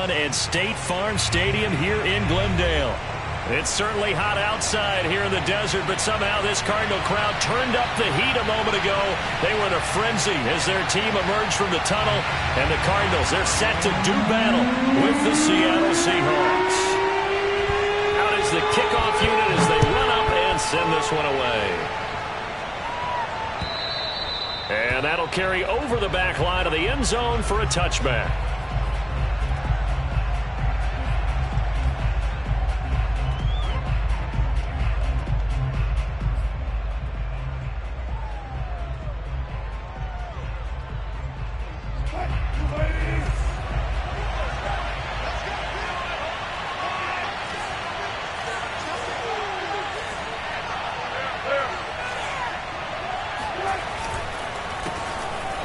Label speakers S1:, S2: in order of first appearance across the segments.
S1: fun at State Farm Stadium here in Glendale. It's certainly hot outside here in the desert, but somehow this Cardinal crowd turned up the heat a moment ago. They were in a frenzy as their team emerged from the tunnel, and the Cardinals, they're set to do battle with the Seattle Seahawks. Out is the kickoff unit as they run up and send this one away. And that'll carry over the back line of the end zone for a touchback.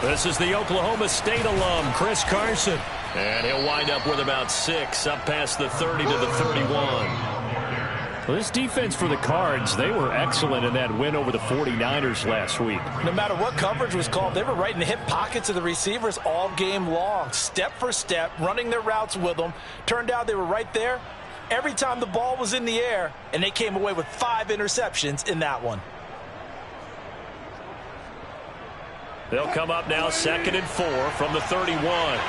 S1: This is the Oklahoma State alum, Chris Carson. And he'll wind up with about 6, up past the 30 to the 31. Well, this defense for the Cards, they were excellent in that win over the 49ers last week.
S2: No matter what coverage was called, they were right in the hip pockets of the receivers all game long. Step for step, running their routes with them. Turned out they were right there every time the ball was in the air, and they came away with 5 interceptions in that one.
S1: They'll come up now 2nd and 4 from the 31.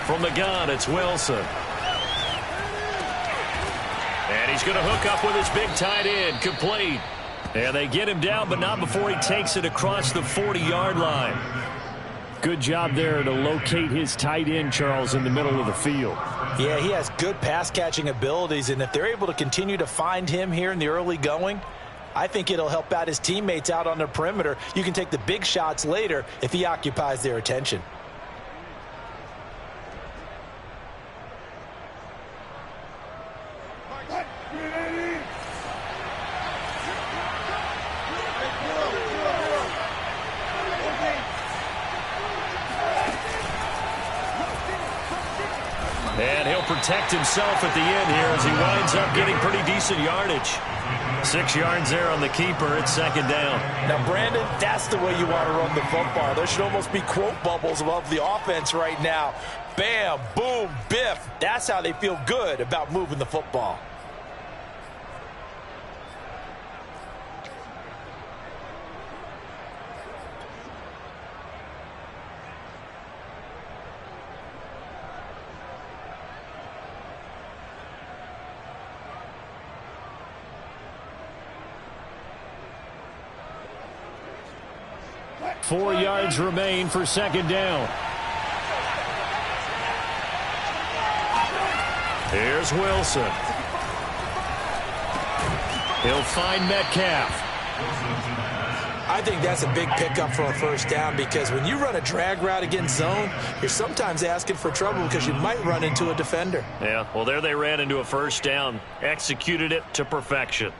S1: From the gun, it's Wilson. And he's going to hook up with his big tight end, complete. And they get him down, but not before he takes it across the 40-yard line. Good job there to locate his tight end, Charles, in the middle of the field.
S2: Yeah, he has good pass-catching abilities, and if they're able to continue to find him here in the early going, I think it'll help out his teammates out on the perimeter. You can take the big shots later if he occupies their attention.
S1: And he'll protect himself at the end here as he winds up getting pretty decent yardage. 6 yards there on the keeper. It's 2nd down.
S2: Now, Brandon, that's the way you want to run the football. There should almost be quote bubbles above the offense right now. Bam, boom, biff. That's how they feel good about moving the football.
S1: Four yards remain for 2nd down. Here's Wilson. He'll find Metcalf.
S2: I think that's a big pickup for a 1st down because when you run a drag route against zone, you're sometimes asking for trouble because you might run into a defender.
S1: Yeah, well, there they ran into a 1st down. Executed it to perfection.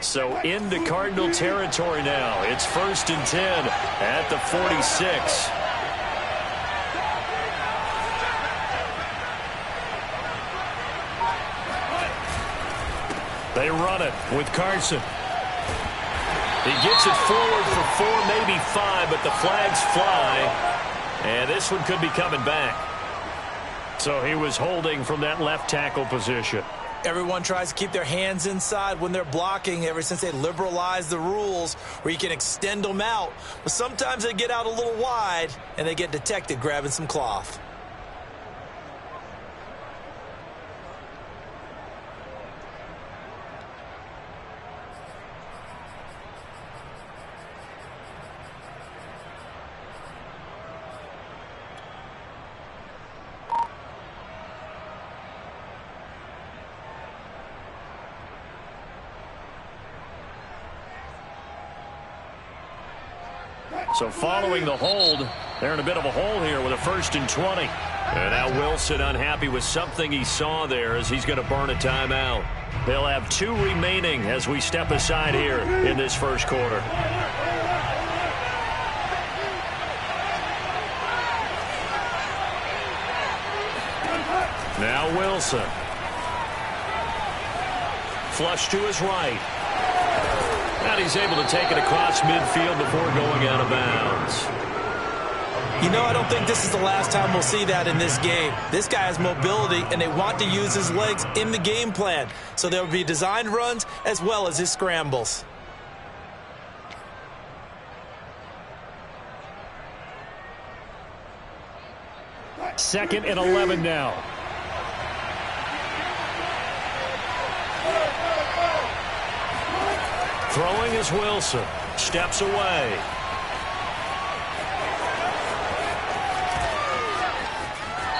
S1: So into Cardinal territory now. It's 1st and 10 at the 46. They run it with Carson. He gets it forward for 4, maybe 5, but the flags fly. And this one could be coming back. So he was holding from that left tackle position.
S2: Everyone tries to keep their hands inside when they're blocking ever since they liberalized the rules where you can extend them out. But sometimes they get out a little wide and they get detected grabbing some cloth.
S1: So following the hold, they're in a bit of a hole here with a 1st and 20. And now Wilson unhappy with something he saw there as he's going to burn a timeout. They'll have 2 remaining as we step aside here in this first quarter. Now Wilson. Flush to his right. And he's able to take it across midfield before going out of bounds.
S2: You know, I don't think this is the last time we'll see that in this game. This guy has mobility, and they want to use his legs in the game plan. So there will be designed runs as well as his scrambles.
S1: Second and 11 now. Throwing is Wilson. Steps away.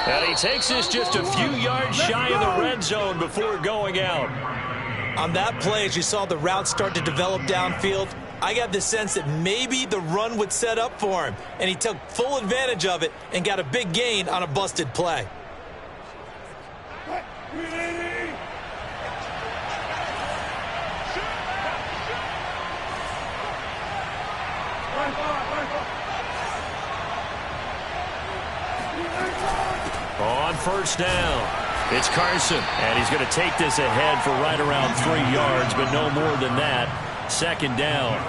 S1: And he takes this just a few yards shy of the red zone before going out.
S2: On that play, as you saw the route start to develop downfield, I got the sense that maybe the run would set up for him. And he took full advantage of it and got a big gain on a busted play.
S1: On first down, it's Carson, and he's going to take this ahead for right around 3 yards, but no more than that. Second down.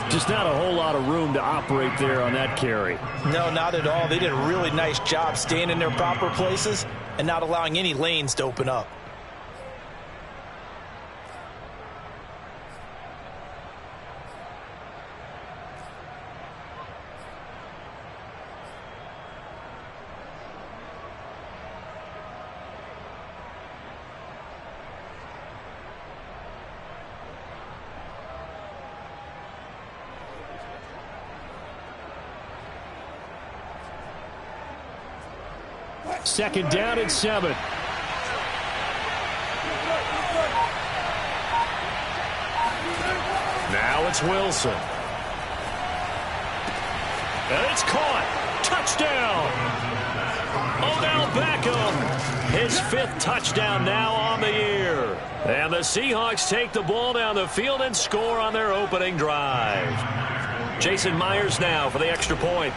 S1: Just not a whole lot of room to operate there on that carry.
S2: No, not at all. They did a really nice job staying in their proper places and not allowing any lanes to open up.
S1: Second down and 7. Now it's Wilson. And it's caught. Touchdown. Odell Beckham. His 5th touchdown now on the year. And the Seahawks take the ball down the field and score on their opening drive. Jason Myers now for the extra point.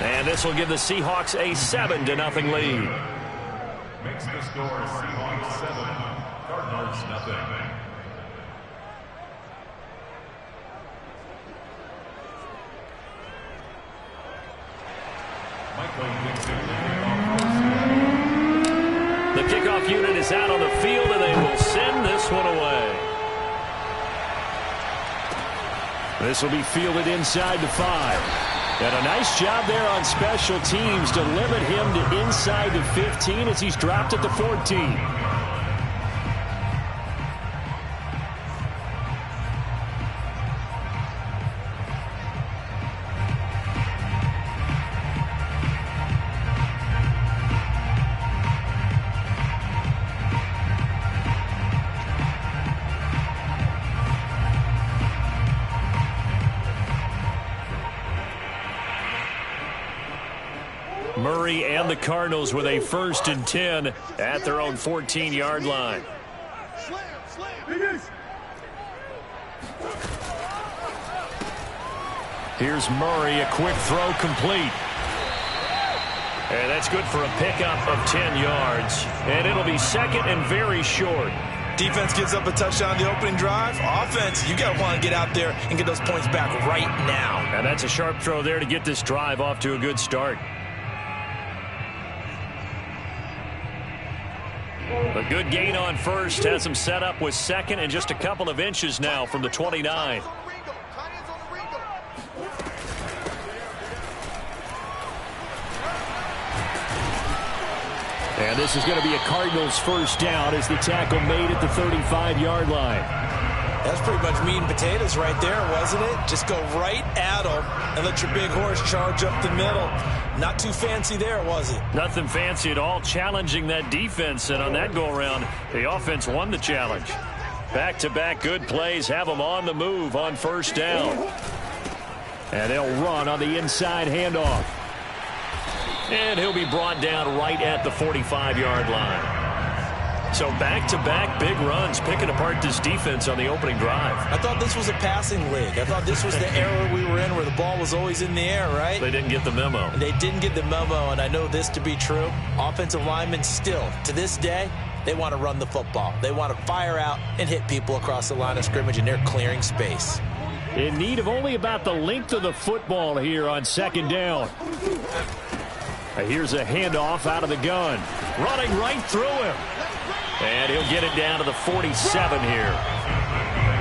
S1: And this will give the Seahawks a 7-0 lead.
S3: Makes the score Seahawks 7, Cardinals 0.
S1: The kickoff unit is out on the field, and they will send this one away. This will be fielded inside the 5. And a nice job there on special teams to limit him to inside the 15 as he's dropped at the 14. Murray and the Cardinals with a 1st and 10 at their own 14-yard line. Here's Murray, a quick throw complete. And that's good for a pickup of 10 yards. And it'll be 2nd and very short.
S2: Defense gives up a touchdown the opening drive. Offense, you got to want to get out there and get those points back right now.
S1: And that's a sharp throw there to get this drive off to a good start. A good gain on first, has him set up with 2nd and just a couple of inches now from the 29. And this is going to be a Cardinals 1st down as the tackle made at the 35-yard line.
S2: That's pretty much meat and potatoes right there, wasn't it? Just go right at them and let your big horse charge up the middle. Not too fancy there, was it?
S1: Nothing fancy at all, challenging that defense, and on that go-around, the offense won the challenge. Back-to-back good plays have them on the move on 1st down. And they'll run on the inside handoff. And he'll be brought down right at the 45-yard line. So back-to-back big runs, picking apart this defense on the opening drive.
S2: I thought this was a passing league. I thought this was the era we were in where the ball was always in the air, right?
S1: They didn't get the memo.
S2: And they didn't get the memo, and I know this to be true. Offensive linemen still, to this day, they want to run the football. They want to fire out and hit people across the line of scrimmage, and they're clearing space.
S1: In need of only about the length of the football here on second down. Here's a handoff out of the gun. Running right through him. And he'll get it down to the 47 here.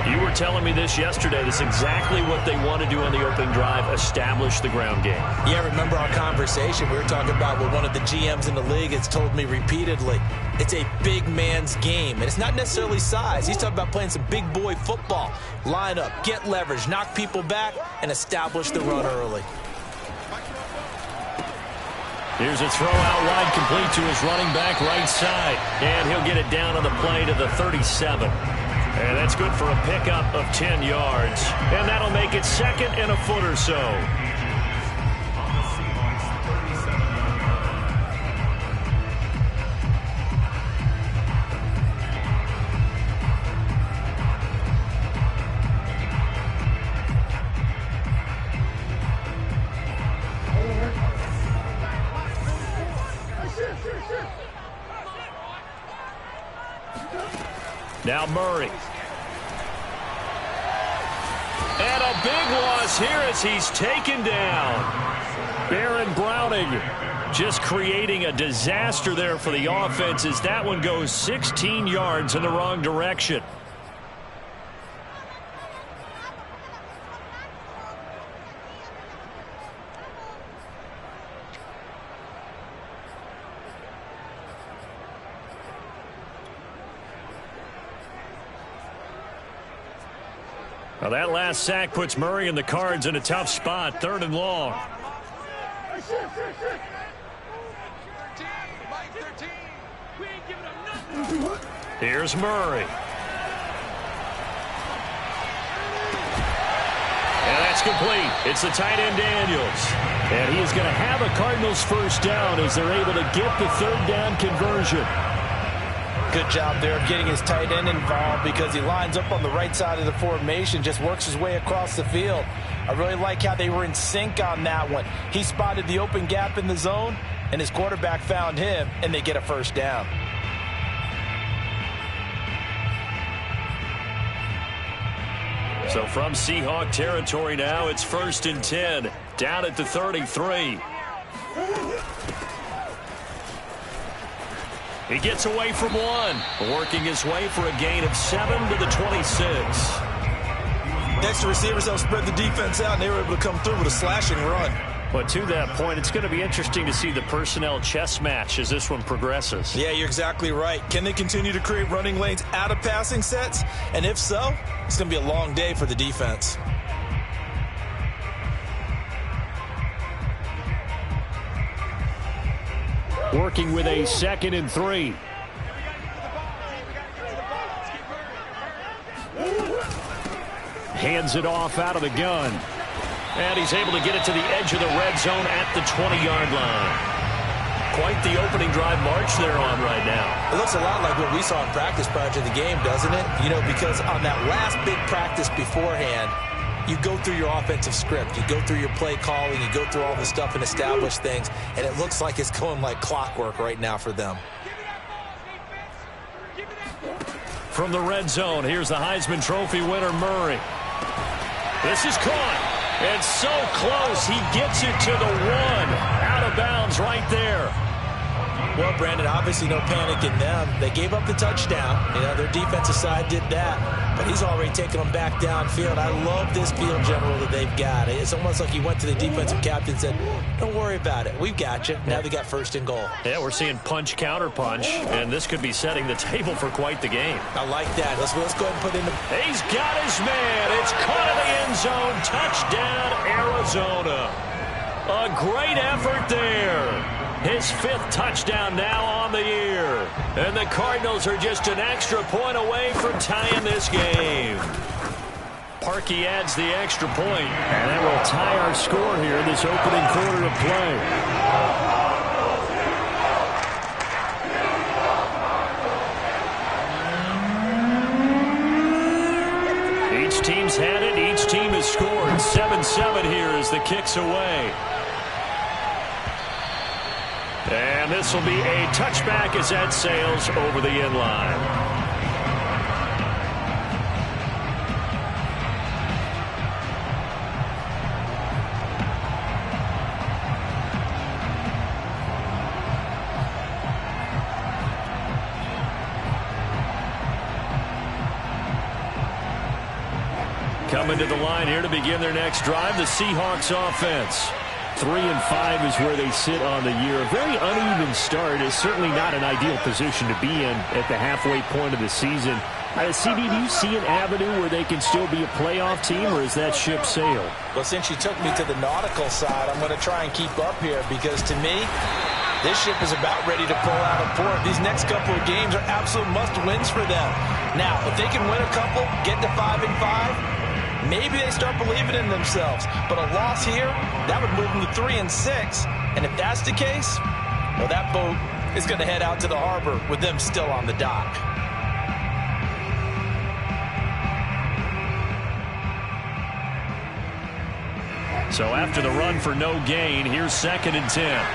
S1: You were telling me this yesterday. This is exactly what they want to do on the opening drive, establish the ground game.
S2: Yeah, remember our conversation. We were talking about what one of the GMs in the league has told me repeatedly. It's a big man's game, and it's not necessarily size. He's talking about playing some big boy football. Line up, get leverage, knock people back, and establish the run early.
S1: Here's a throw out wide, complete to his running back right side. And he'll get it down on the play to the 37. And that's good for a pickup of 10 yards. And that'll make it second and a foot or so. Now Murray. And a big loss here as he's taken down. Baron Browning just creating a disaster there for the offense as that one goes 16 yards in the wrong direction. Well, that last sack puts Murray and the Cards in a tough spot, 3rd and long. Here's Murray. And that's complete. It's the tight end Daniels. And he is going to have a Cardinals first down as they're able to get the 3rd down conversion.
S2: Good job there of getting his tight end involved because he lines up on the right side of the formation, just works his way across the field. I really like how they were in sync on that one. He spotted the open gap in the zone, and his quarterback found him, and they get a first down.
S1: So from Seahawk territory now, it's 1st and 10, down at the 33. He gets away from one, working his way for a gain of 7 to the 26.
S2: Next, receivers help spread the defense out, and they were able to come through with a slashing run.
S1: But to that point, it's going to be interesting to see the personnel chess match as this one progresses.
S2: Yeah, you're exactly right. Can they continue to create running lanes out of passing sets? And if so, it's going to be a long day for the defense.
S1: Working with a 2nd and 3. Hands it off out of the gun. And he's able to get it to the edge of the red zone at the 20-yard line. Quite the opening drive march they're on right now.
S2: It looks a lot like what we saw in practice prior to the game, doesn't it? You know, because on that last big practice beforehand, you go through your offensive script. You go through your play calling. You go through all the stuff and establish things. And it looks like it's going like clockwork right now for them.
S1: From the red zone, here's the Heisman Trophy winner, Murray. This is caught. And so close, he gets it to the 1. Out of bounds right there.
S2: Well, Brandon, obviously no panic in them. They gave up the touchdown. You know, their defensive side did that. But he's already taken them back downfield. I love this field general that they've got. It's almost like he went to the defensive captain and said, don't worry about it. We've got you. Now they got 1st and goal.
S1: Yeah, we're seeing punch, counter punch, and this could be setting the table for quite the game.
S2: I like that. Let's go ahead and put in the...
S1: He's got his man. It's caught in the end zone. Touchdown, Arizona. A great effort there. His 5th touchdown now on the year. And the Cardinals are just an extra point away from tying this game. Parkey adds the extra point. And that will tie our score here in this opening quarter of play. Each team's had it. Each team has scored. 7-7 here as the kick's away. And this will be a touchback as that sails over the end line. Coming to the line here to begin their next drive, the Seahawks offense. 3-5 is where they sit on the year. A very uneven start is certainly not an ideal position to be in at the halfway point of the season. CD, do you see an avenue where they can still be a playoff team, or is that ship sailed?
S2: Well, since you took me to the nautical side, I'm going to try and keep up here because to me, this ship is about ready to pull out of port. These next couple of games are absolute must-wins for them. Now, if they can win a couple, get to 5-5, maybe they start believing in themselves. But a loss here, that would move them to 3-6. And if that's the case, well, that boat is going to head out to the harbor with them still on the dock.
S1: So after the run for no gain, here's 2nd and 10.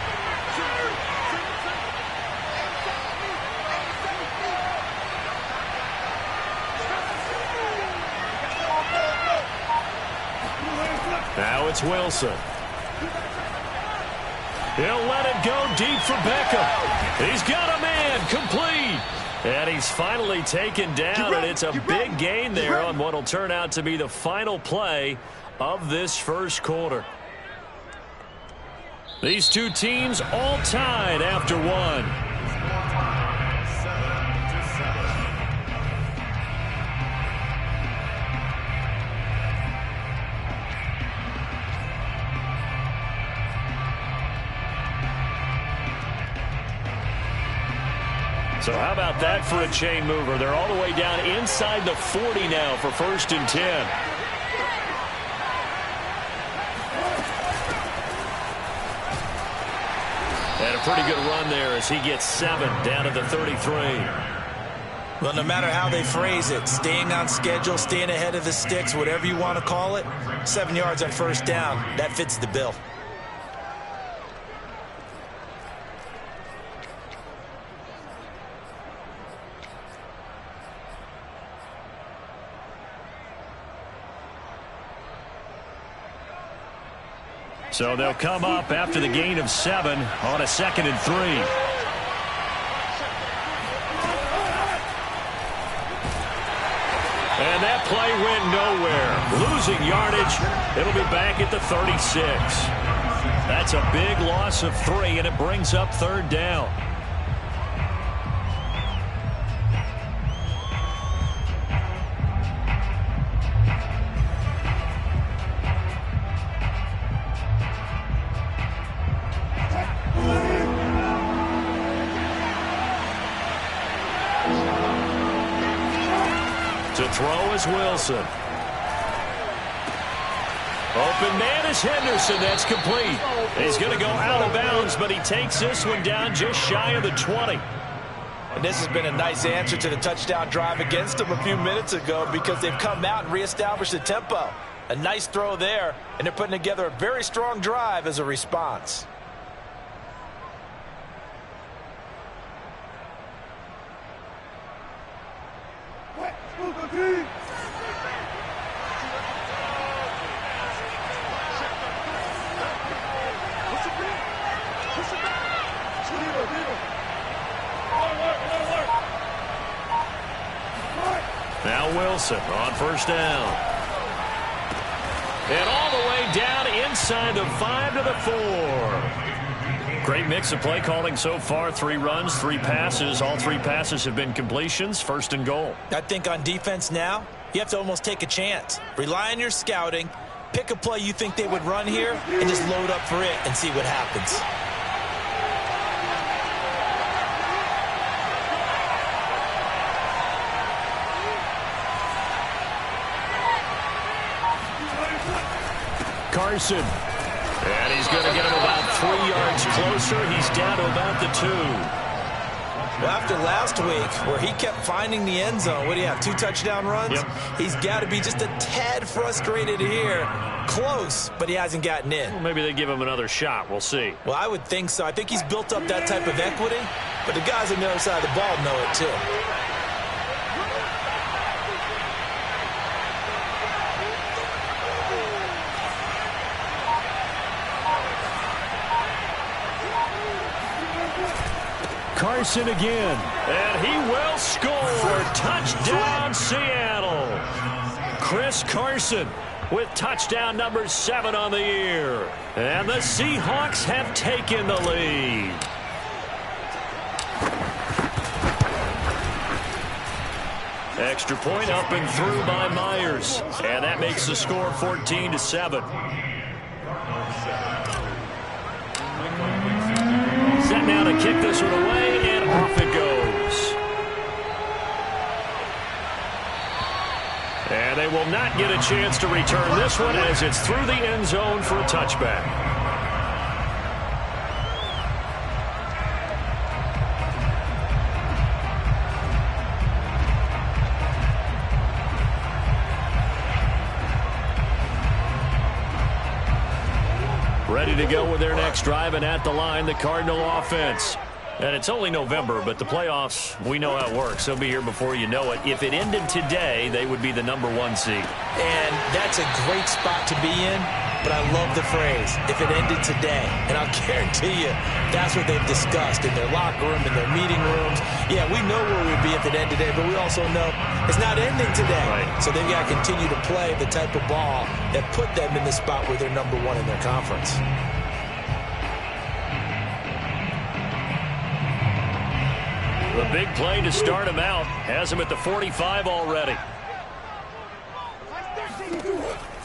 S1: Now it's Wilson. He'll let it go deep for Beckham. He's got a man complete. And he's finally taken down, and it's a big gain there on what will turn out to be the final play of this first quarter. These two teams all tied after one. So how about that for a chain mover? They're all the way down inside the 40 now for 1st and 10. And a pretty good run there as he gets 7 down to the 33.
S2: Well, no matter how they phrase it, staying on schedule, staying ahead of the sticks, whatever you want to call it, 7 yards on 1st down, that fits the bill.
S1: So they'll come up after the gain of 7 on a 2nd and 3. And that play went nowhere. Losing yardage. It'll be back at the 36. That's a big loss of 3, and it brings up 3rd down. To throw is Wilson. Open man is Henderson. That's complete. He's going to go out of bounds, but he takes this one down just shy of the 20.
S2: And this has been a nice answer to the touchdown drive against them a few minutes ago because they've come out and reestablished the tempo. A nice throw there, and they're putting together a very strong drive as a response.
S1: Now Wilson on 1st down. And all the way down inside the 5 to the 4. Great mix of play calling so far. 3 runs, 3 passes. All 3 passes have been completions. 1st and goal.
S2: I think on defense now, you have to almost take a chance. Rely on your scouting. Pick a play you think they would run here and just load up for it and see what happens.
S1: Carson. And he's going to get him about 3 yards closer. He's down to about the 2.
S2: Well, after last week, where he kept finding the end zone, what do you have, 2 touchdown runs?
S1: Yep.
S2: He's got to be just a tad frustrated here. Close, but he hasn't gotten in.
S1: Well, maybe they give him another shot. We'll see.
S2: Well, I would think so. I think he's built up that type of equity, but the guys on the other side of the ball know it too.
S1: Carson again, and he will score. Touchdown, Seattle. Chris Carson with touchdown number 7 on the year. And the Seahawks have taken the lead. Extra point up and through by Myers. And that makes the score 14-7. Set now to kick this one away, and off it goes. And they will not get a chance to return this one as it's through the end zone for a touchback. Ready to go with their next drive, and at the line, the Cardinal offense. And it's only November, but the playoffs, we know how it works. They'll be here before you know it. If it ended today, they would be the number 1 seed.
S2: And that's a great spot to be in, but I love the phrase, if it ended today. And I'll guarantee you, that's what they've discussed in their locker room, in their meeting rooms. Yeah, we know where we'd be if it ended today, but we also know it's not ending today.
S1: Right.
S2: So they've got to continue to play the type of ball that put them in the spot where they're number 1 in their conference.
S1: The big play to start him out has him at the 45 already.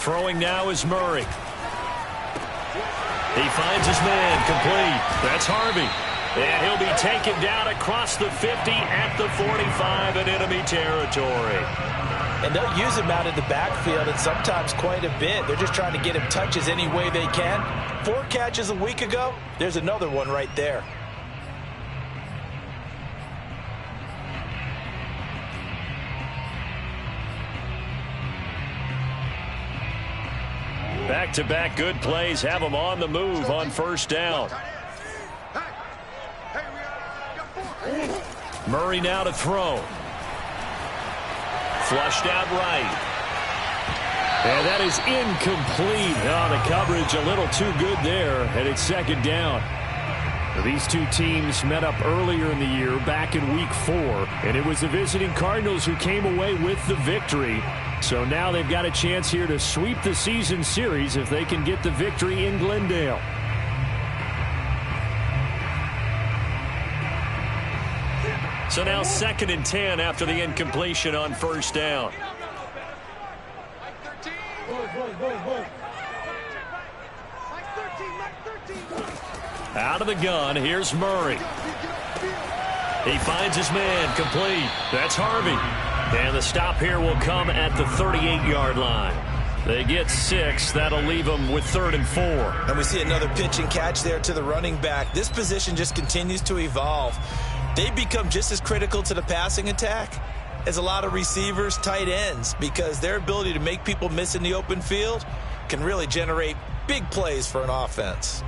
S1: Throwing now is Murray. He finds his man complete. That's Harvey. And he'll be taken down across the 50 at the 45 in enemy territory.
S2: And they'll use him out in the backfield, and sometimes quite a bit. They're just trying to get him touches any way they can. 4 catches a week ago. There's another one right there.
S1: Back-to-back good plays have them on the move on first down. Murray now to throw. Flushed out right. And that is incomplete. Oh, the coverage a little too good there, and it's second down. These two teams met up earlier in the year, back in week 4, and it was the visiting Cardinals who came away with the victory. So now they've got a chance here to sweep the season series if they can get the victory in Glendale. So now 2nd and 10 after the incompletion on first down. Out of the gun, here's Murray. He finds his man complete. That's Harvey. And the stop here will come at the 38-yard line. They get 6. That'll leave them with 3rd and 4.
S2: And we see another pitch and catch there to the running back. This position just continues to evolve. They become just as critical to the passing attack as a lot of receivers, tight ends, because their ability to make people miss in the open field can really generate big plays for an offense.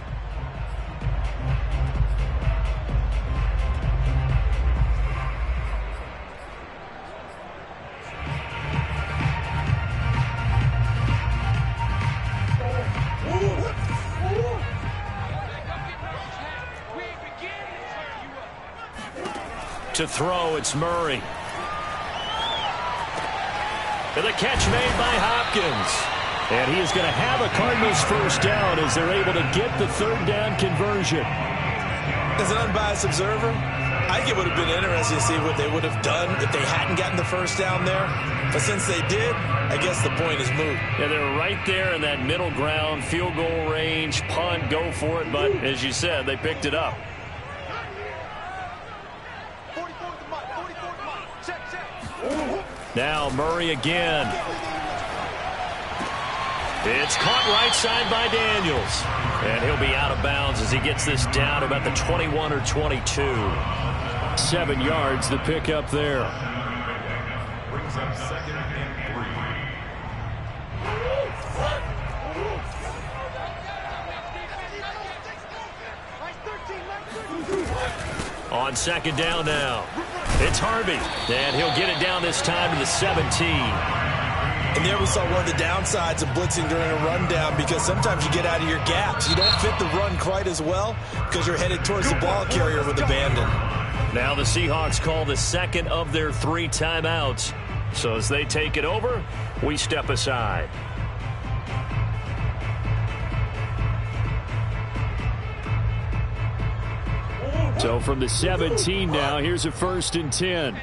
S1: To throw, it's Murray. And the catch made by Hopkins. And he is going to have a Cardinals first down as they're able to get the 3rd down conversion.
S2: As an unbiased observer, I think it would have been interesting to see what they would have done if they hadn't gotten the first down there. But since they did, I guess the point is moot.
S1: Yeah, they're right there in that middle ground, field goal range, punt, go for it. But as you said, they picked it up. Now Murray again. It's caught right side by Daniels. And he'll be out of bounds as he gets this down about the 21 or 22. 7 yards the pickup there.
S3: Brings up 2nd and 3.
S1: On 2nd down now. It's Harvey. And he'll get it down this time to the 17.
S2: And there we saw one of the downsides of blitzing during a rundown, because sometimes you get out of your gaps. You don't fit the run quite as well because you're headed towards the ball carrier with abandon.
S1: Now the Seahawks call the 2nd of their 3 timeouts. So as they take it over, we step aside. So from the 17 now, here's a 1st and 10.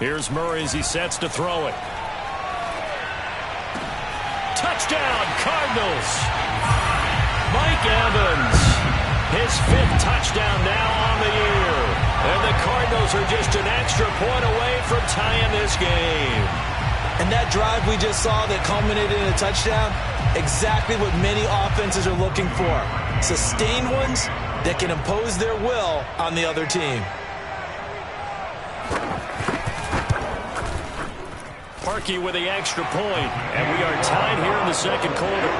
S1: Here's Murray as he sets to throw it. Touchdown, Cardinals. Mike Evans, his 5th touchdown now on the year. And the Cardinals are just an extra point away from tying this game.
S2: And that drive we just saw that culminated in a touchdown, exactly what many offenses are looking for. Sustained ones that can impose their will on the other team.
S1: Parkey with the extra point, and we are tied here in the 2nd quarter.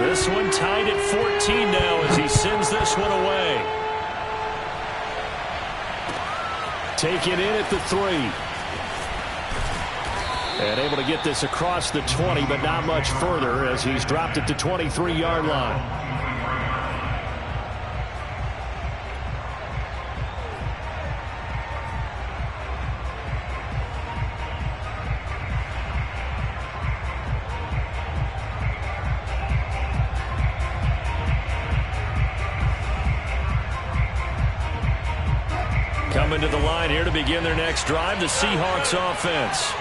S1: This one tied at 14 now as he sends this one away. Take it in at the 3. And able to get this across the 20, but not much further as he's dropped at the 23-yard line. Coming to the line here to begin their next drive, the Seahawks offense.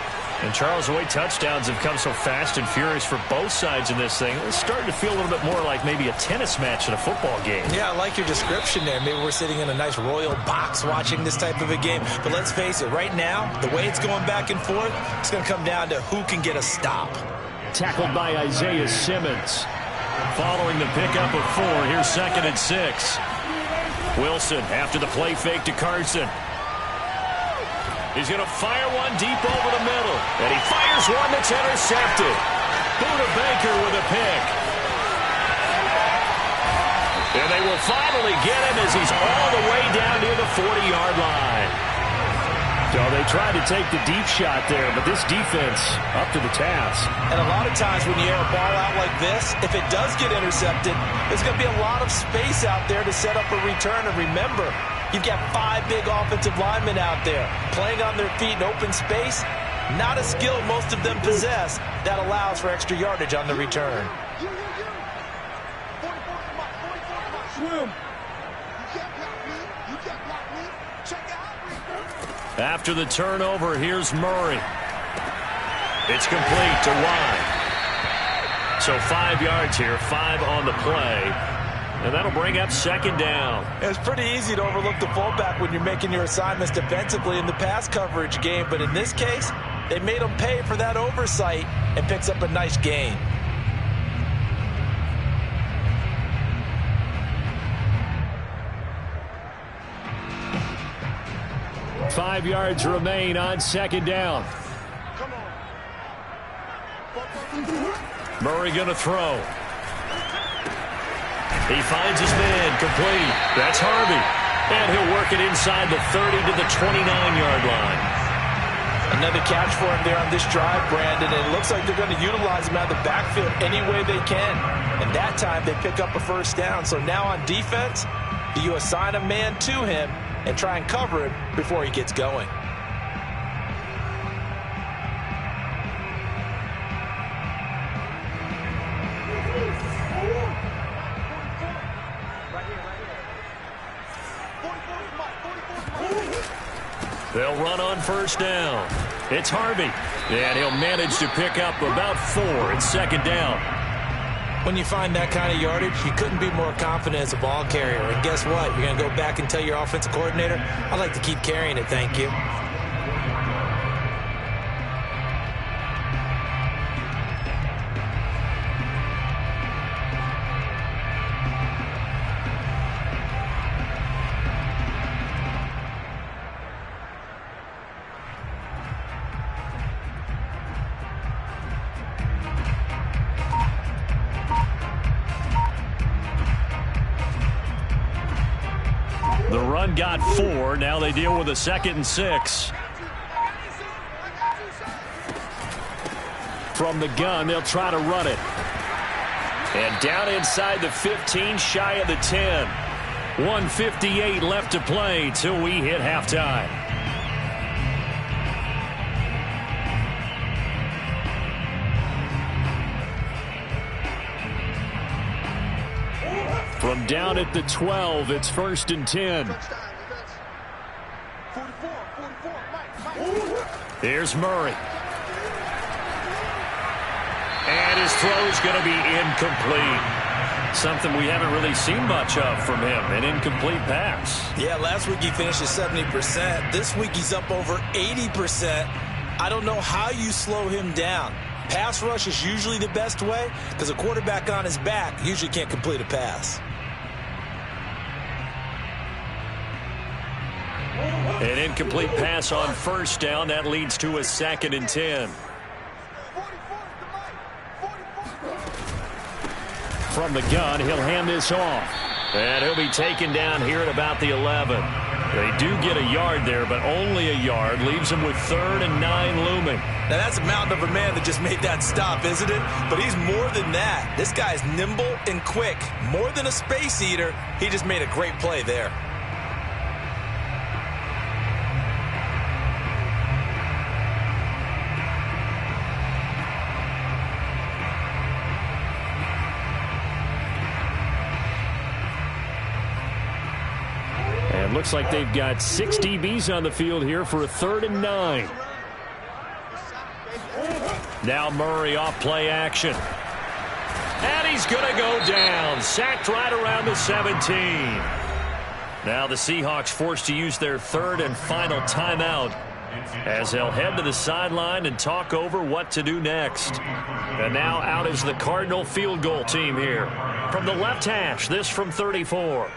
S1: And Charles, the way touchdowns have come so fast and furious for both sides in this thing, it's starting to feel a little bit more like maybe a tennis match in a football game.
S2: Yeah, I like your description there. Maybe we're sitting in a nice royal box watching this type of a game. But let's face it, right now, the way it's going back and forth, it's going to come down to who can get a stop.
S1: Tackled by Isaiah Simmons. Following the pickup of 4, here's 2nd and 6. Wilson after the play fake to Carson. He's going to fire one deep over the middle. And he fires one that's intercepted. Buda Baker with a pick. And they will finally get him as he's all the way down near the 40-yard line. So they tried to take the deep shot there, but this defense up to the task.
S2: And a lot of times when you air a ball out like this, if it does get intercepted, there's going to be a lot of space out there to set up a return. And remember, you've got 5 big offensive linemen out there playing on their feet in open space. Not a skill most of them possess that allows for extra yardage on the return.
S1: After the turnover, here's Murray. It's complete to White. So 5 yards here, 5 on the play. And that'll bring up 2nd down.
S2: It's pretty easy to overlook the fullback when you're making your assignments defensively in the pass coverage game. But in this case, they made him pay for that oversight and picks up a nice gain.
S1: Five yards remain on 2nd down. Murray going to throw. He finds his man, complete. That's Harvey. And he'll work it inside the 30 to the 29-yard line.
S2: Another catch for him there on this drive, Brandon. And it looks like they're going to utilize him out of the backfield any way they can. And that time they pick up a 1st down. So now on defense, do you assign a man to him and try and cover him before he gets going?
S1: They'll run on 1st down. It's Harvey. And he'll manage to pick up about 4 at 2nd down.
S2: When you find that kind of yardage, you couldn't be more confident as a ball carrier. And guess what? You're going to go back and tell your offensive coordinator, I'd like to keep carrying it, thank you.
S1: The run got 4. Now they deal with a 2nd and 6. From the gun, they'll try to run it. And down inside the 15, shy of the 10. 1:58 left to play till we hit halftime. From down at the 12, it's 1st and 10. Here's Murray. And his throw's going to be incomplete. Something we haven't really seen much of from him, an incomplete pass.
S2: Yeah, last week he finished at 70%. This week he's up over 80%. I don't know how you slow him down. Pass rush is usually the best way because a quarterback on his back usually can't complete a pass.
S1: An incomplete pass on 1st down. That leads to a 2nd and 10. From the gun, he'll hand this off. And he'll be taken down here at about the 11. They do get a yard there, but only a yard. Leaves him with 3rd and 9 looming.
S2: Now, that's a mountain of a man that just made that stop, isn't it? But he's more than that. This guy's nimble and quick. More than a space eater, he just made a great play there.
S1: And looks like they've got 6 DBs on the field here for a 3rd and 9. Now Murray off play action. And he's going to go down. Sacked right around the 17. Now the Seahawks forced to use their 3rd and final timeout as they'll head to the sideline and talk over what to do next. And now out is the Cardinal field goal team here. From the left hash, this from 34.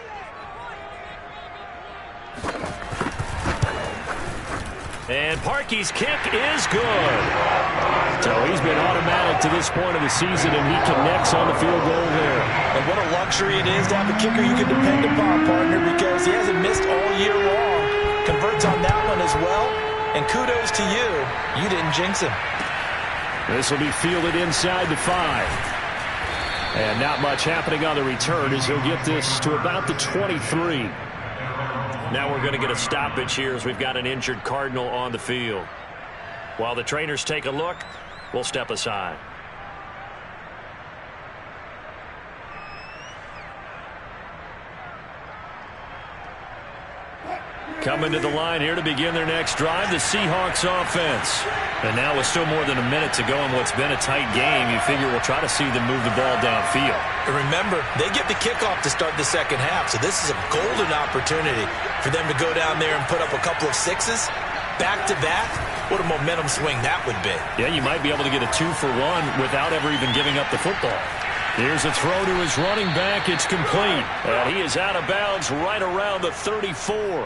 S1: And Parkey's kick is good. So he's been automatic to this point of the season, and he connects on the field goal there.
S2: And what a luxury it is to have a kicker you can depend upon, partner, because he hasn't missed all year long. Converts on that one as well. And kudos to you. You didn't jinx him.
S1: This will be fielded inside the 5. And not much happening on the return as he'll get this to about the 23. Now we're going to get a stoppage here as we've got an injured Cardinal on the field. While the trainers take a look, we'll step aside. Coming to the line here to begin their next drive, the Seahawks offense. And now with still more than a minute to go in what's been a tight game, you figure we'll try to see them move the ball downfield.
S2: And remember, they get the kickoff to start the second half, so this is a golden opportunity for them to go down there and put up a couple of 6s back-to-back. What a momentum swing that would be.
S1: Yeah, you might be able to get a 2-for-1 without ever even giving up the football. Here's a throw to his running back. It's complete. And he is out of bounds right around the 34.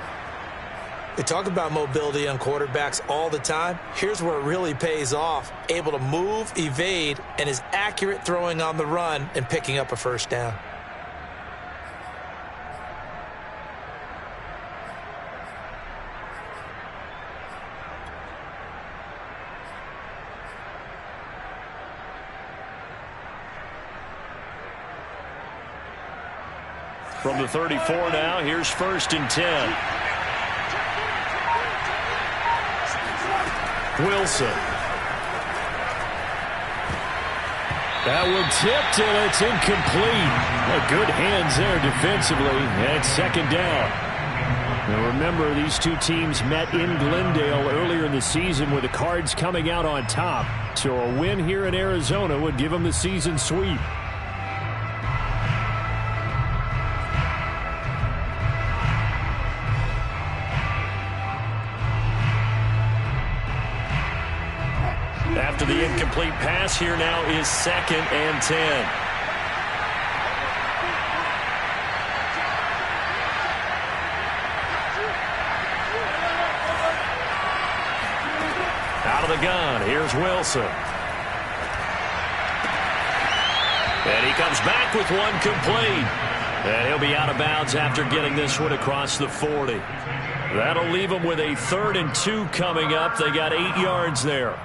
S2: They talk about mobility on quarterbacks all the time. Here's where it really pays off. Able to move, evade, and is accurate throwing on the run and picking up a 1st down.
S1: From the 34 now, here's 1st and 10. Wilson. That one tipped, and it's incomplete. Good hands there defensively, and 2nd down. Now remember, these two teams met in Glendale earlier in the season with the Cards coming out on top. So a win here in Arizona would give them the season sweep. After the incomplete pass, here now is 2nd and 10. Out of the gun, here's Wilson. And he comes back with one complete. And he'll be out of bounds after getting this one across the 40. That'll leave them with a 3rd and 2 coming up. They got 8 yards there.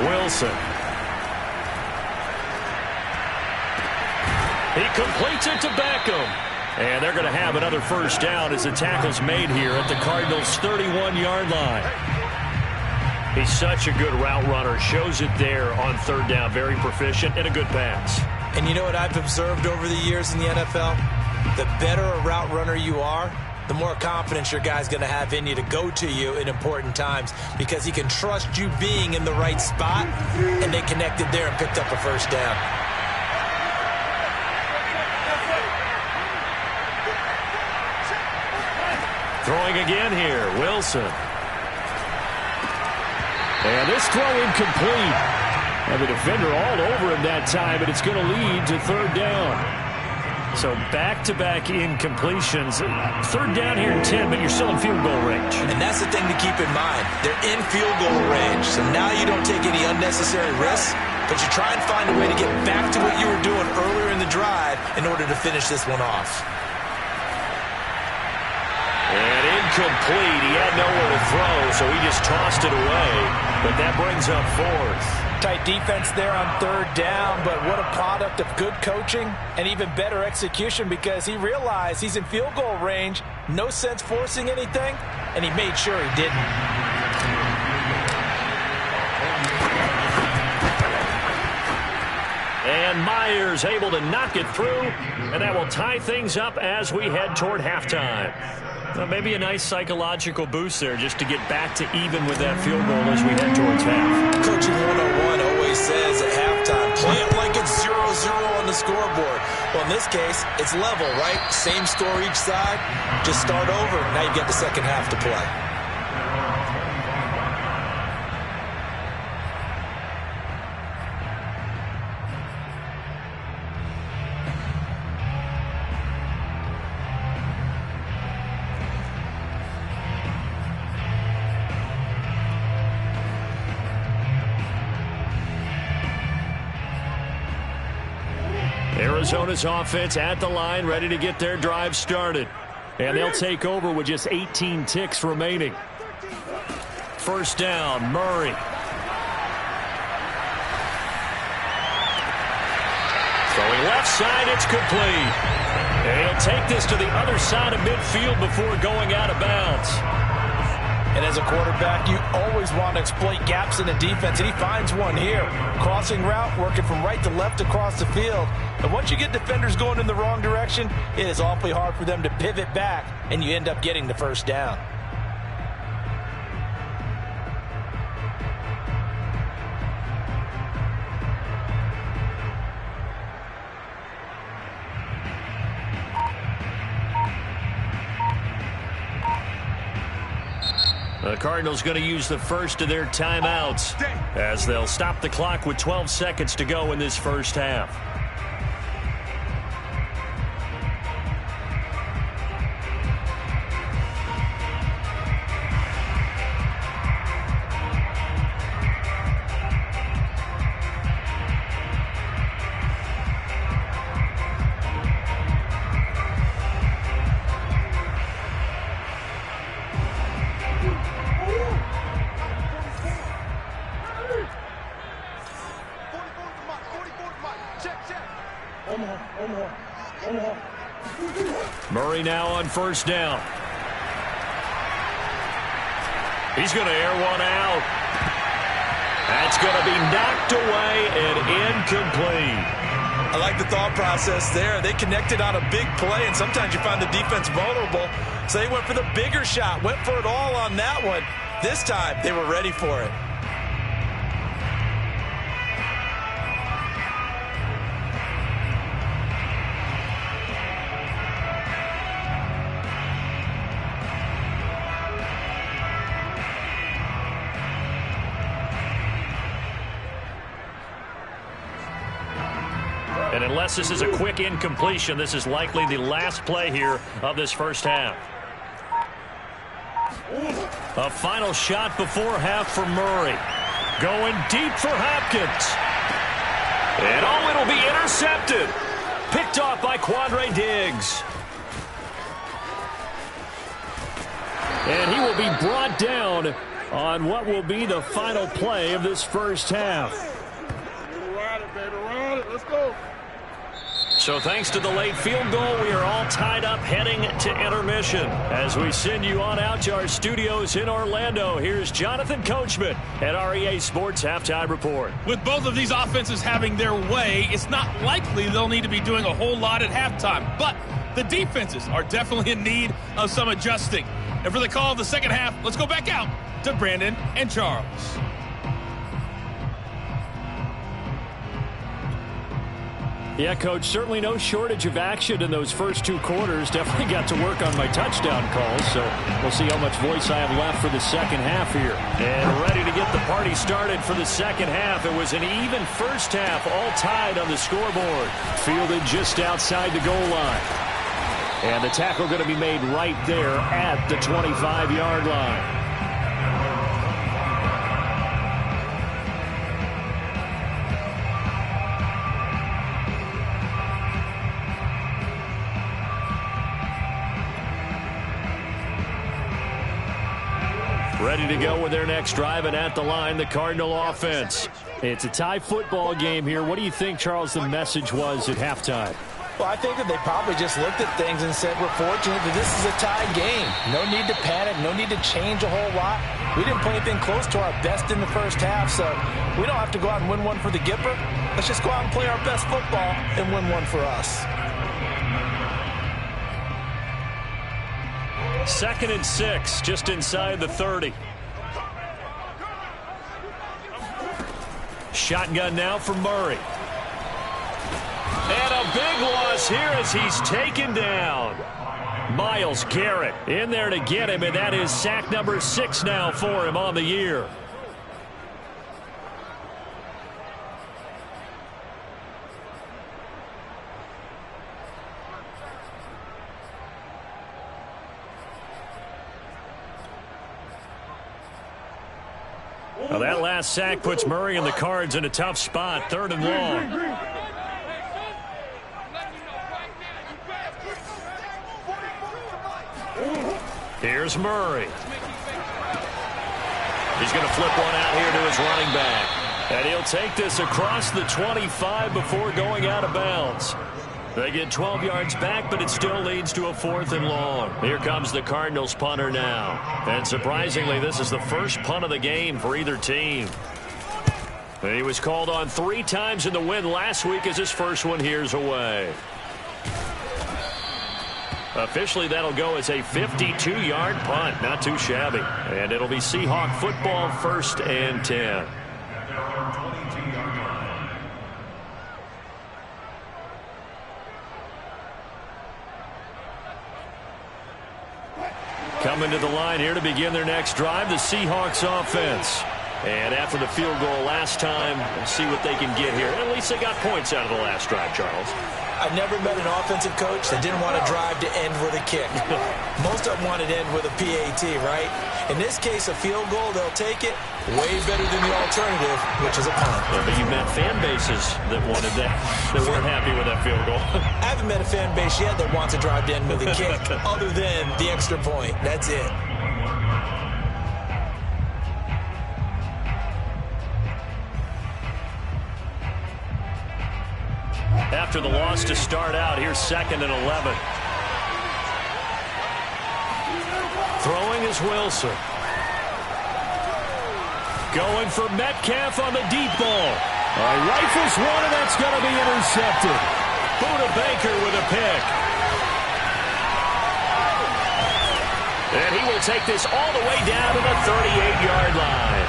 S1: Wilson. He completes it to Beckham. And they're going to have another first down as the tackle's made here at the Cardinals' 31-yard line. He's such a good route runner. Shows it there on 3rd down. Very proficient and a good pass.
S2: And you know what I've observed over the years in the NFL? The better a route runner you are, the more confidence your guy's going to have in you to go to you in important times because he can trust you being in the right spot, and they connected there and picked up a first down.
S1: Throwing again here, Wilson. And this throw incomplete. And the defender all over him that time, but it's going to lead to 3rd down. So back-to-back incompletions. 3rd down here in 10, but you're still in field goal range.
S2: And that's the thing to keep in mind. They're in field goal range, so now you don't take any unnecessary risks, but you try and find a way to get back to what you were doing earlier in the drive in order to finish this one off.
S1: And incomplete. He had nowhere to throw, so he just tossed it away. But that brings up 4th.
S2: Tight defense there on 3rd down, but what a product of good coaching and even better execution because he realized he's in field goal range, no sense forcing anything, and he made sure he didn't.
S1: And Myers able to knock it through, and that will tie things up as we head toward halftime. Maybe a nice psychological boost there just to get back to even with that field goal as we head towards half.
S2: Coaching 101 always says at halftime, play it like it's 0-0 on the scoreboard. Well, in this case, it's level, right? Same score each side. Just start over. Now you get the second half to play.
S1: Arizona's offense at the line, ready to get their drive started. And they'll take over with just 18 ticks remaining. First down, Murray. Throwing left side, it's complete. And he'll take this to the other side of midfield before going out of bounds.
S2: And as a quarterback, you always want to exploit gaps in the defense, and he finds one here. Crossing route, working from right to left across the field. And once you get defenders going in the wrong direction, it is awfully hard for them to pivot back, and you end up getting the first down.
S1: The Cardinals going to use the first of their timeouts as they'll stop the clock with 12 seconds to go in this first half. Murray now on first down. He's going to air one out. That's It's going to be knocked away and incomplete.
S2: I like the thought process there. They connected on a big play, and sometimes you find the defense vulnerable. So they went for the bigger shot, went for it all on that one. This time, they were ready for it.
S1: And unless this is a quick incompletion, this is likely the last play here of this first half. A final shot before half for Murray. Going deep for Hopkins. And it'll be intercepted. Picked off by Quandre Diggs. And he will be brought down on what will be the final play of this first half.
S4: Ride it, baby. Ride it. Let's go.
S1: So thanks to the late field goal, we are all tied up heading to intermission. As we send you on out to our studios in Orlando, here's Jonathan Coachman at REA Sports Halftime Report.
S5: With both of these offenses having their way, it's not likely they'll need to be doing a whole lot at halftime. But the defenses are definitely in need of some adjusting. And for the call of the second half, let's go back out to Brandon and Charles.
S1: Yeah, Coach, certainly no shortage of action in those first two quarters. Definitely got to work on my touchdown calls, so we'll see how much voice I have left for the second half here. And ready to get the party started for the second half. It was an even first half, all tied on the scoreboard. Fielded just outside the goal line. And the tackle going to be made right there at the 25-yard line. Ready to go with their next drive, and at the line, the Cardinal offense. It's a tie football game here. What do you think, Charles, the message was at halftime?
S2: Well, I think that they probably just looked at things and said, we're fortunate that this is a tie game. No need to panic, no need to change a whole lot. We didn't play anything close to our best in the first half, so we don't have to go out and win one for the Gipper. Let's just go out and play our best football and win one for us.
S1: 2nd and 6, just inside the 30. Shotgun now for Murray. And a big loss here as he's taken down. Myles Garrett in there to get him, and that is sack number 6 now for him on the year. Well, that last sack puts Murray and the Cards in a tough spot. 3rd and long. Here's Murray. He's going to flip one out here to his running back. And he'll take this across the 25 before going out of bounds. They get 12 yards back, but it still leads to a 4th and long. Here comes the Cardinals punter now. And surprisingly, this is the first punt of the game for either team. He was called on 3 times in the win last week as his first one here's away. Officially, that'll go as a 52-yard punt. Not too shabby. And it'll be Seahawk football, 1st and 10. Coming to the line here to begin their next drive, the Seahawks offense. And after the field goal last time, we'll see what they can get here. At least they got points out of the last drive, Charles.
S2: I've never met an offensive coach that didn't want to drive to end with a kick. Most of them wanted to end with a PAT, right? In this case, a field goal, they'll take it. Way better than the alternative, which is a punt.
S1: Yeah, but you've met fan bases that wanted that, that weren't happy with that field goal.
S2: I haven't met a fan base yet that wants to drive to end with a kick, other than the extra point. That's it.
S1: After the loss to start out, here's 2nd and 11. Throwing is Wilson. Going for Metcalf on the deep ball. Rifles one, and that's going to be intercepted. Buda Baker with a pick. And he will take this all the way down to the 38-yard line.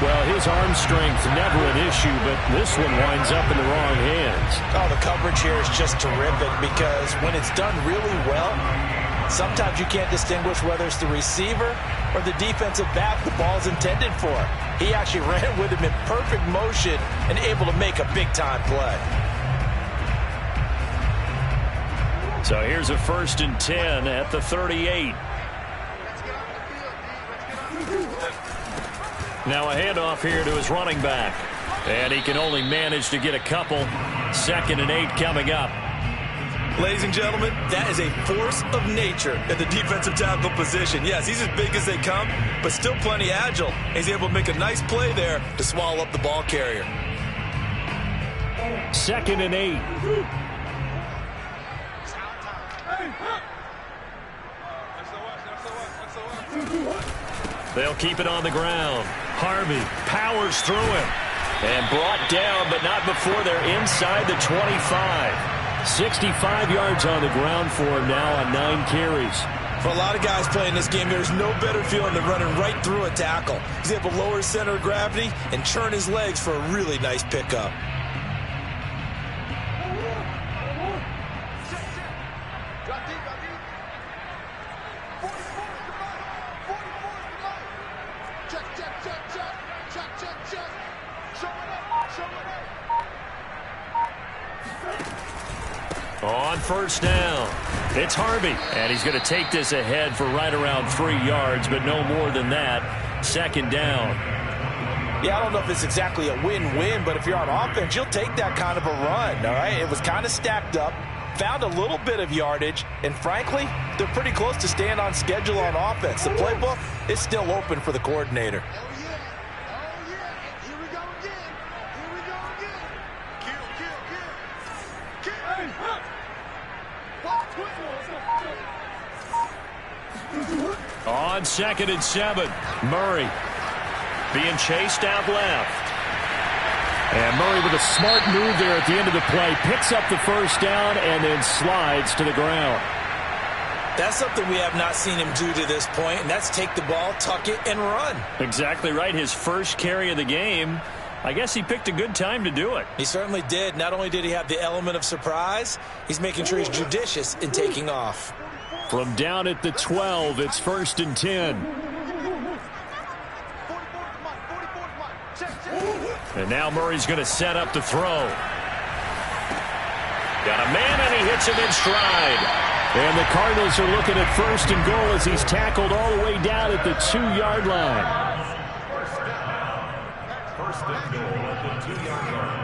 S1: Well, his arm strength never an issue, but this one winds up in the wrong hands.
S2: Oh, the coverage here is just terrific because when it's done really well, sometimes you can't distinguish whether it's the receiver or the defensive back the ball's intended for. He actually ran with him in perfect motion and able to make a big-time play.
S1: So here's a 1st and 10 at the 38. Now a handoff here to his running back. And he can only manage to get a couple. 2nd and 8 coming up.
S2: Ladies and gentlemen, that is a force of nature at the defensive tackle position. Yes, he's as big as they come, but still plenty agile. He's able to make a nice play there to swallow up the ball carrier.
S1: 2nd and 8. They'll keep it on the ground. Harvey powers through him. And brought down, but not before they're inside the 25. 65 yards on the ground for him now on 9 carries.
S2: For a lot of guys playing this game, there's no better feeling than running right through a tackle. He's able to lower his center of gravity and churn his legs for a really nice pickup.
S1: On 1st down, it's Harvey. And he's going to take this ahead for right around 3 yards, but no more than that. 2nd down.
S2: Yeah, I don't know if it's exactly a win-win, but if you're on offense, you'll take that kind of a run, all right? It was kind of stacked up, found a little bit of yardage, and frankly, they're pretty close to staying on schedule on offense. The playbook is still open for the coordinator.
S1: On 2nd and 7, Murray being chased out left. And Murray with a smart move there at the end of the play. Picks up the 1st down and then slides to the ground.
S2: That's something we have not seen him do to this point, and that's take the ball, tuck it, and run.
S1: Exactly right. His first carry of the game. I guess he picked a good time to do it.
S2: He certainly did. Not only did he have the element of surprise, he's making sure he's judicious in taking off.
S1: From down at the 12, it's 1st and 10. And now Murray's going to set up to throw. Got a man, and he hits him in stride. And the Cardinals are looking at 1st and goal as he's tackled all the way down at the 2-yard line.
S3: First and goal at the 2-yard line.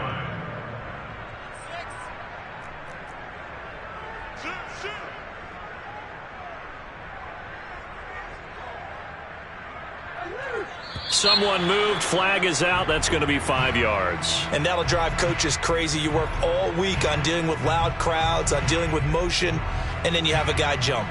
S1: Someone moved. Flag is out. That's going to be 5 yards.
S2: And that'll drive coaches crazy. You work all week on dealing with loud crowds, on dealing with motion, and then you have a guy jump.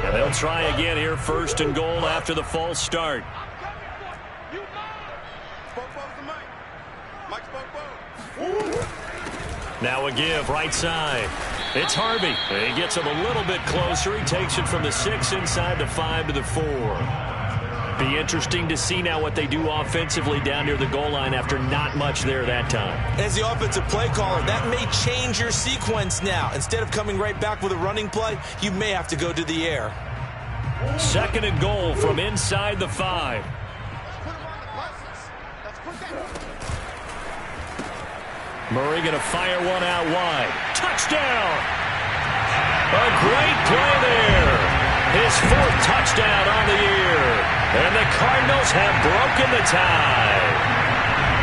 S1: And they'll try again here, 1st and goal after the false start. Now a give, right side. It's Harvey. He gets him a little bit closer. He takes it from the 6 inside the 5 to the 4. Be interesting to see now what they do offensively down near the goal line after not much there that time.
S2: As the offensive play caller, that may change your sequence now. Instead of coming right back with a running play, you may have to go to the air.
S1: 2nd and goal from inside the 5. Murray going to fire one out wide. Touchdown! A great play there. His 4th touchdown on the year. And the Cardinals have broken the tie.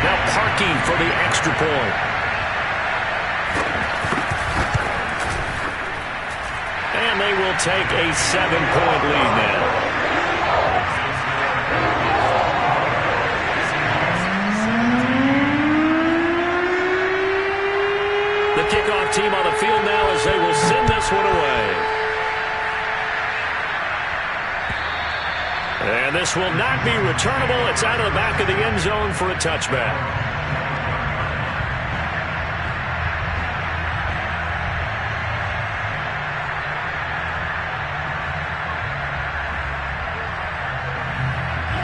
S1: Now Parkey for the extra point. And And they will take a 7-point lead now. The kickoff team on the field now as they will send this one away. And this will not be returnable. It's out of the back of the end zone for a touchback.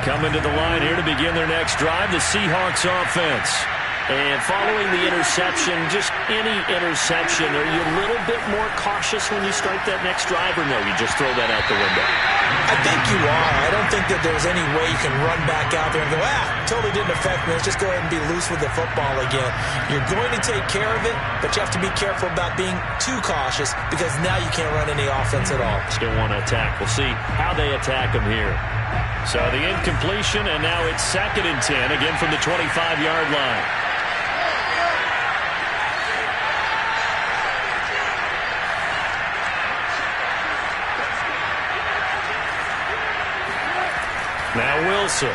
S1: Coming to the line here to begin their next drive, the Seahawks offense. And following the interception, just any interception, are you a little bit more cautious when you start that next drive, or no, you just throw that out the window?
S2: I think you are. I don't think that there's any way you can run back out there and go, totally didn't affect me. Let's just go ahead and be loose with the football again. You're going to take care of it, but you have to be careful about being too cautious because now you can't run any offense at all.
S1: Still want to attack. We'll see how they attack them here. So the incompletion, and now it's 2nd and 10, again from the 25-yard line. Now Wilson.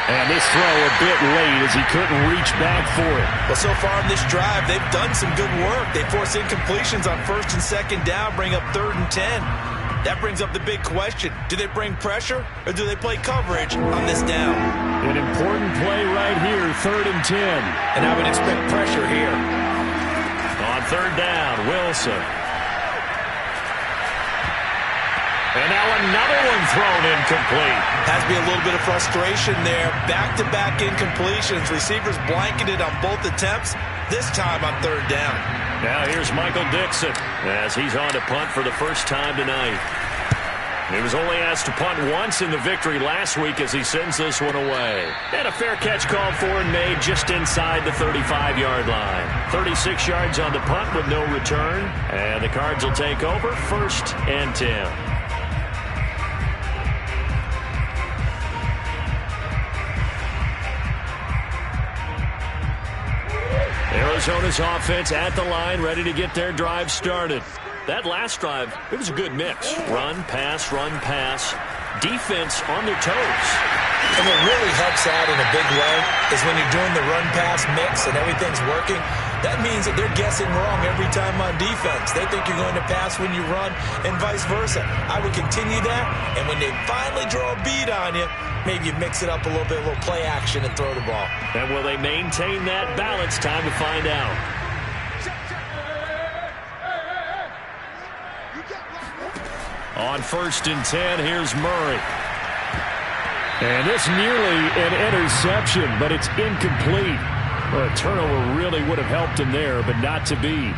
S1: And this throw a bit late as he couldn't reach back for it.
S2: Well, so far in this drive, they've done some good work. They force incompletions on 1st and 2nd down, bring up 3rd and 10. That brings up the big question. Do they bring pressure or do they play coverage on this down?
S1: An important play right here, 3rd and 10.
S2: And I would expect pressure here.
S1: On 3rd down, Wilson. And now another one thrown incomplete.
S2: Has to be a little bit of frustration there. Back-to-back incompletions. Receivers blanketed on both attempts, this time on 3rd down.
S1: Now here's Michael Dixon as he's on to punt for the first time tonight. He was only asked to punt once in the victory last week as he sends this one away. And a fair catch called for and made just inside the 35-yard line. 36 yards on the punt with no return. And the Cards will take over 1st and 10. Arizona's offense at the line, ready to get their drive started. That last drive, it was a good mix. Run, pass, defense on their toes.
S2: And what really helps out in a big way is when you're doing the run-pass mix and everything's working, that means that they're guessing wrong every time on defense. They think you're going to pass when you run and vice versa. I would continue that, and when they finally draw a bead on you, maybe you mix it up a little bit, a little play action and throw the ball.
S1: And will they maintain that balance? Time to find out. On 1st and 10, here's Murray. And this nearly an interception, but it's incomplete. Well, a turnover really would have helped him there, but not to be.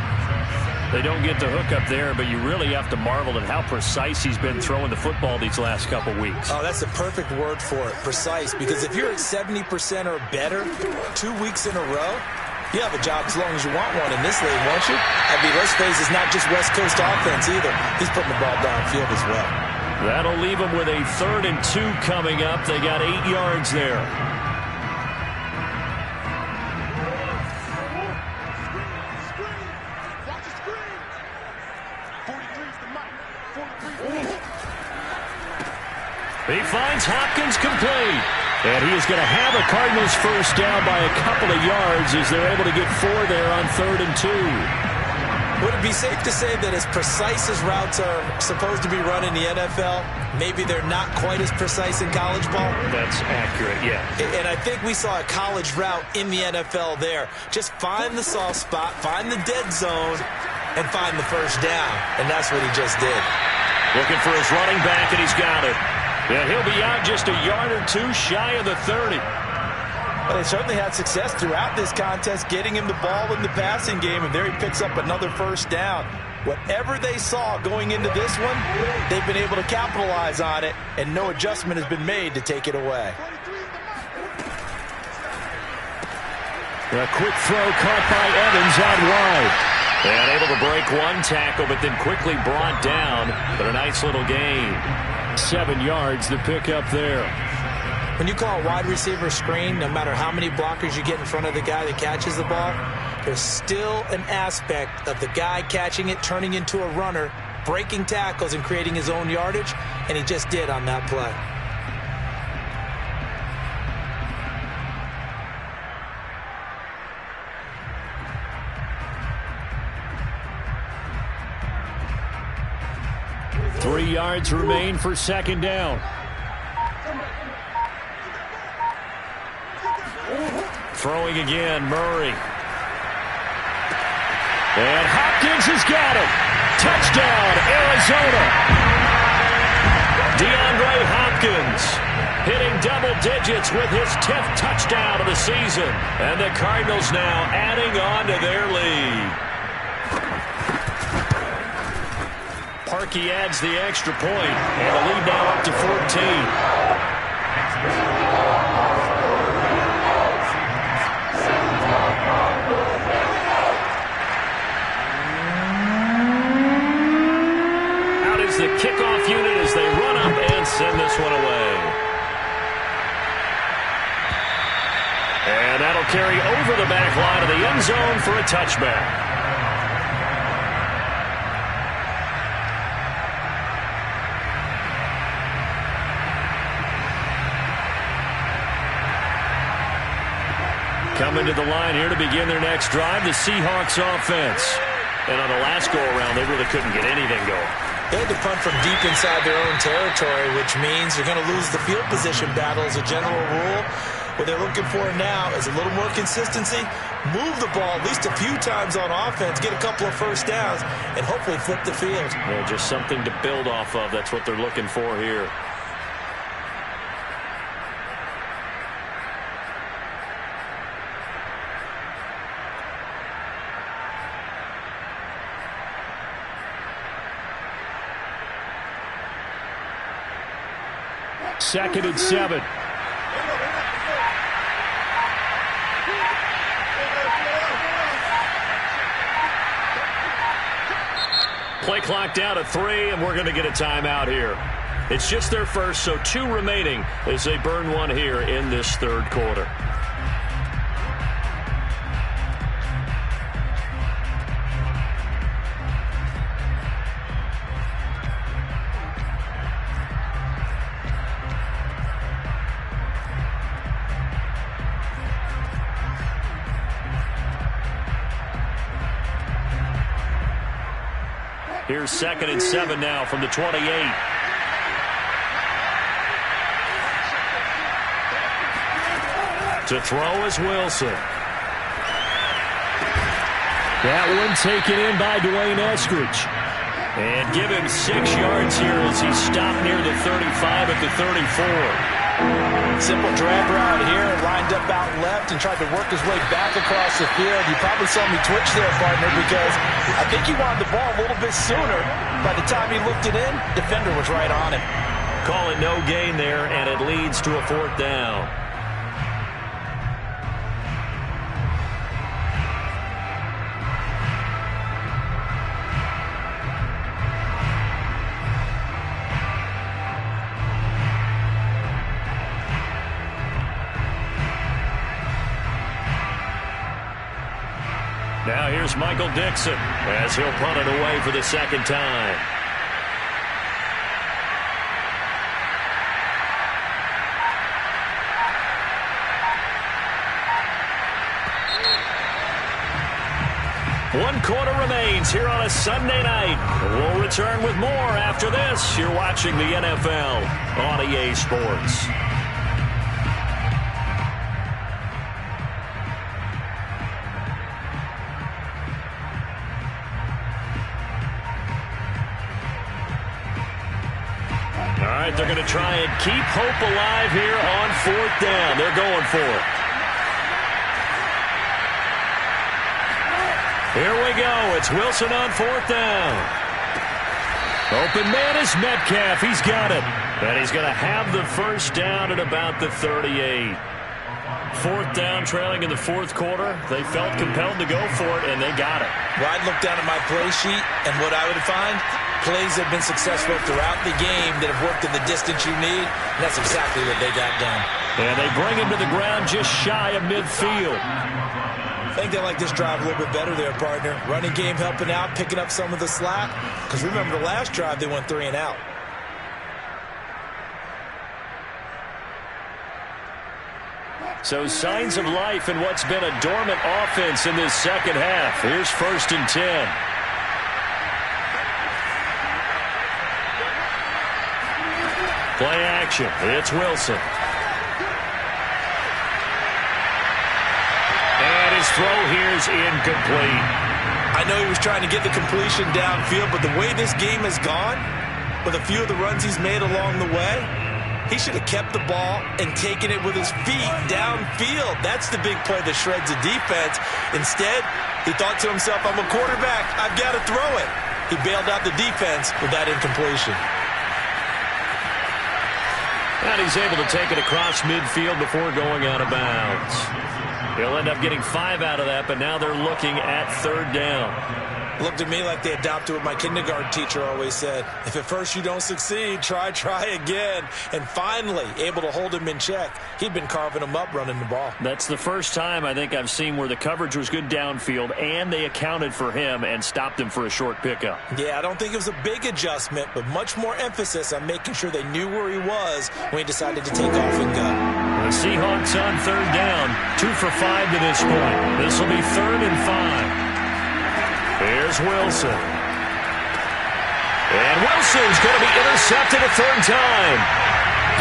S1: They don't get the hook up there, but you really have to marvel at how precise he's been throwing the football these last couple weeks.
S2: Oh, that's the perfect word for it, precise, because if you're at 70% or better 2 weeks in a row, you have a job as long as you want one in this league, won't you? I mean, let's face it, it's not just West Coast offense either. He's putting the ball downfield as well.
S1: That'll leave them with a 3rd and 2 coming up. They got 8 yards there. He finds Hopkins complete. And he is going to have a Cardinals first down by a couple of yards as they're able to get 4 there on 3rd and 2.
S2: Would it be safe to say that as precise as routes are supposed to be run in the NFL, maybe they're not quite as precise in college ball?
S1: That's accurate, yeah.
S2: And I think we saw a college route in the NFL there. Just find the soft spot, find the dead zone, and find the first down. And that's what he just did.
S1: Looking for his running back, and he's got it. Yeah, he'll be out just a yard or 2 shy of the 30.
S2: Well, they certainly had success throughout this contest, getting him the ball in the passing game, and there he picks up another first down. Whatever they saw going into this one, they've been able to capitalize on it, and no adjustment has been made to take it away.
S1: A quick throw caught by Evans out wide. And able to break one tackle, but then quickly brought down. But a nice little gain. 7 yards to pick up there.
S2: When you call a wide receiver screen, no matter how many blockers you get in front of the guy that catches the ball, there's still an aspect of the guy catching it, turning into a runner, breaking tackles and creating his own yardage, and he just did on that play.
S1: Three yards remain for second down. Throwing again, Murray. And Hopkins has got it. Touchdown, Arizona. DeAndre Hopkins hitting double digits with his 10th touchdown of the season. And the Cardinals now adding on to their lead. Parkey adds the extra point, and the lead now up to 14. The kickoff unit as they run up and send this one away. And that'll carry over the back line of the end zone for a touchback. Coming to the line here to begin their next drive, the Seahawks offense. And on the last go-around, they really couldn't get anything going.
S2: They had to punt from deep inside their own territory, which means you're going to lose the field position battle as a general rule. What they're looking for now is a little more consistency, move the ball at least a few times on offense, get a couple of first downs, and hopefully flip the field.
S1: Yeah, just something to build off of. That's what they're looking for here. Second and 7. Play clock down to 3, and we're going to get a timeout here. It's just their first, so 2 remaining as they burn one here in this third quarter. Here's second and 7 now from the 28. To throw is Wilson. That one taken in by Dwayne Eskridge. And give him 6 yards here as he stopped near the 35 at the 34.
S2: Simple drag route here, lined up out left and tried to work his way back across the field. You probably saw me twitch there, partner, because I think he wanted the ball a little bit sooner. By the time he looked it in, defender was right on him.
S1: Call it no gain there, and it leads to a 4th down. Now here's Michael Dixon as he'll punt it away for the second time. One quarter remains here on a Sunday night. We'll return with more after this. You're watching the NFL on EA Sports. They're going to try and keep hope alive here on 4th down. They're going for it. Here we go. It's Wilson on 4th down. Open man is Metcalf. He's got it. And he's going to have the first down at about the 38. 4th down, trailing in the 4th quarter. They felt compelled to go for it, and they got it.
S2: Well, I'd look down at my play sheet, and what I would find, plays have been successful throughout the game that have worked in the distance you need, and that's exactly what they got done.
S1: And they bring him to the ground just shy of midfield.
S2: think they like this drive a little bit better there, partner. Running game helping out, picking up some of the slack. Because remember the last drive, they went 3 and out.
S1: So signs of life in what's been a dormant offense in this second half. Here's 1st and 10. Play action. It's Wilson. And his throw here is incomplete.
S2: I know he was trying to get the completion downfield, but the way this game has gone, with a few of the runs he's made along the way, he should have kept the ball and taken it with his feet downfield. That's the big play that shreds the defense. Instead, he thought to himself, I'm a quarterback. I've got to throw it. He bailed out the defense with that incompletion.
S1: And he's able to take it across midfield before going out of bounds. He'll end up getting 5 out of that, but now they're looking at 3rd down.
S2: Looked at me like they adopted what my kindergarten teacher always said. If at first you don't succeed, try again. And finally, able to hold him in check. He'd been carving him up running the ball.
S1: That's the first time I think I've seen where the coverage was good downfield and they accounted for him and stopped him for a short pickup.
S2: Yeah, I don't think it was a big adjustment, but much more emphasis on making sure they knew where he was when he decided to take off and go.
S1: The Seahawks on 3rd down, 2 for 5 to this point. This will be 3rd and 5. Here's Wilson. And Wilson's going to be intercepted a 3rd time.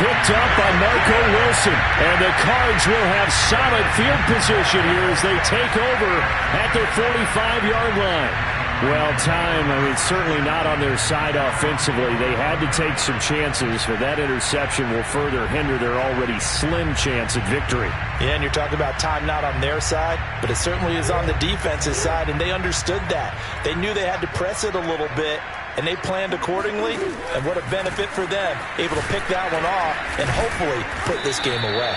S1: Picked up by Marco Wilson. And the Cards will have solid field position here as they take over at their 45-yard line. Well, certainly not on their side offensively. They had to take some chances, but that interception will further hinder their already slim chance at victory.
S2: Yeah, and you're talking about time not on their side, but it certainly is on the defense's side, and they understood that. They knew they had to press it a little bit, and they planned accordingly, and what a benefit for them, able to pick that one off and hopefully put this game away.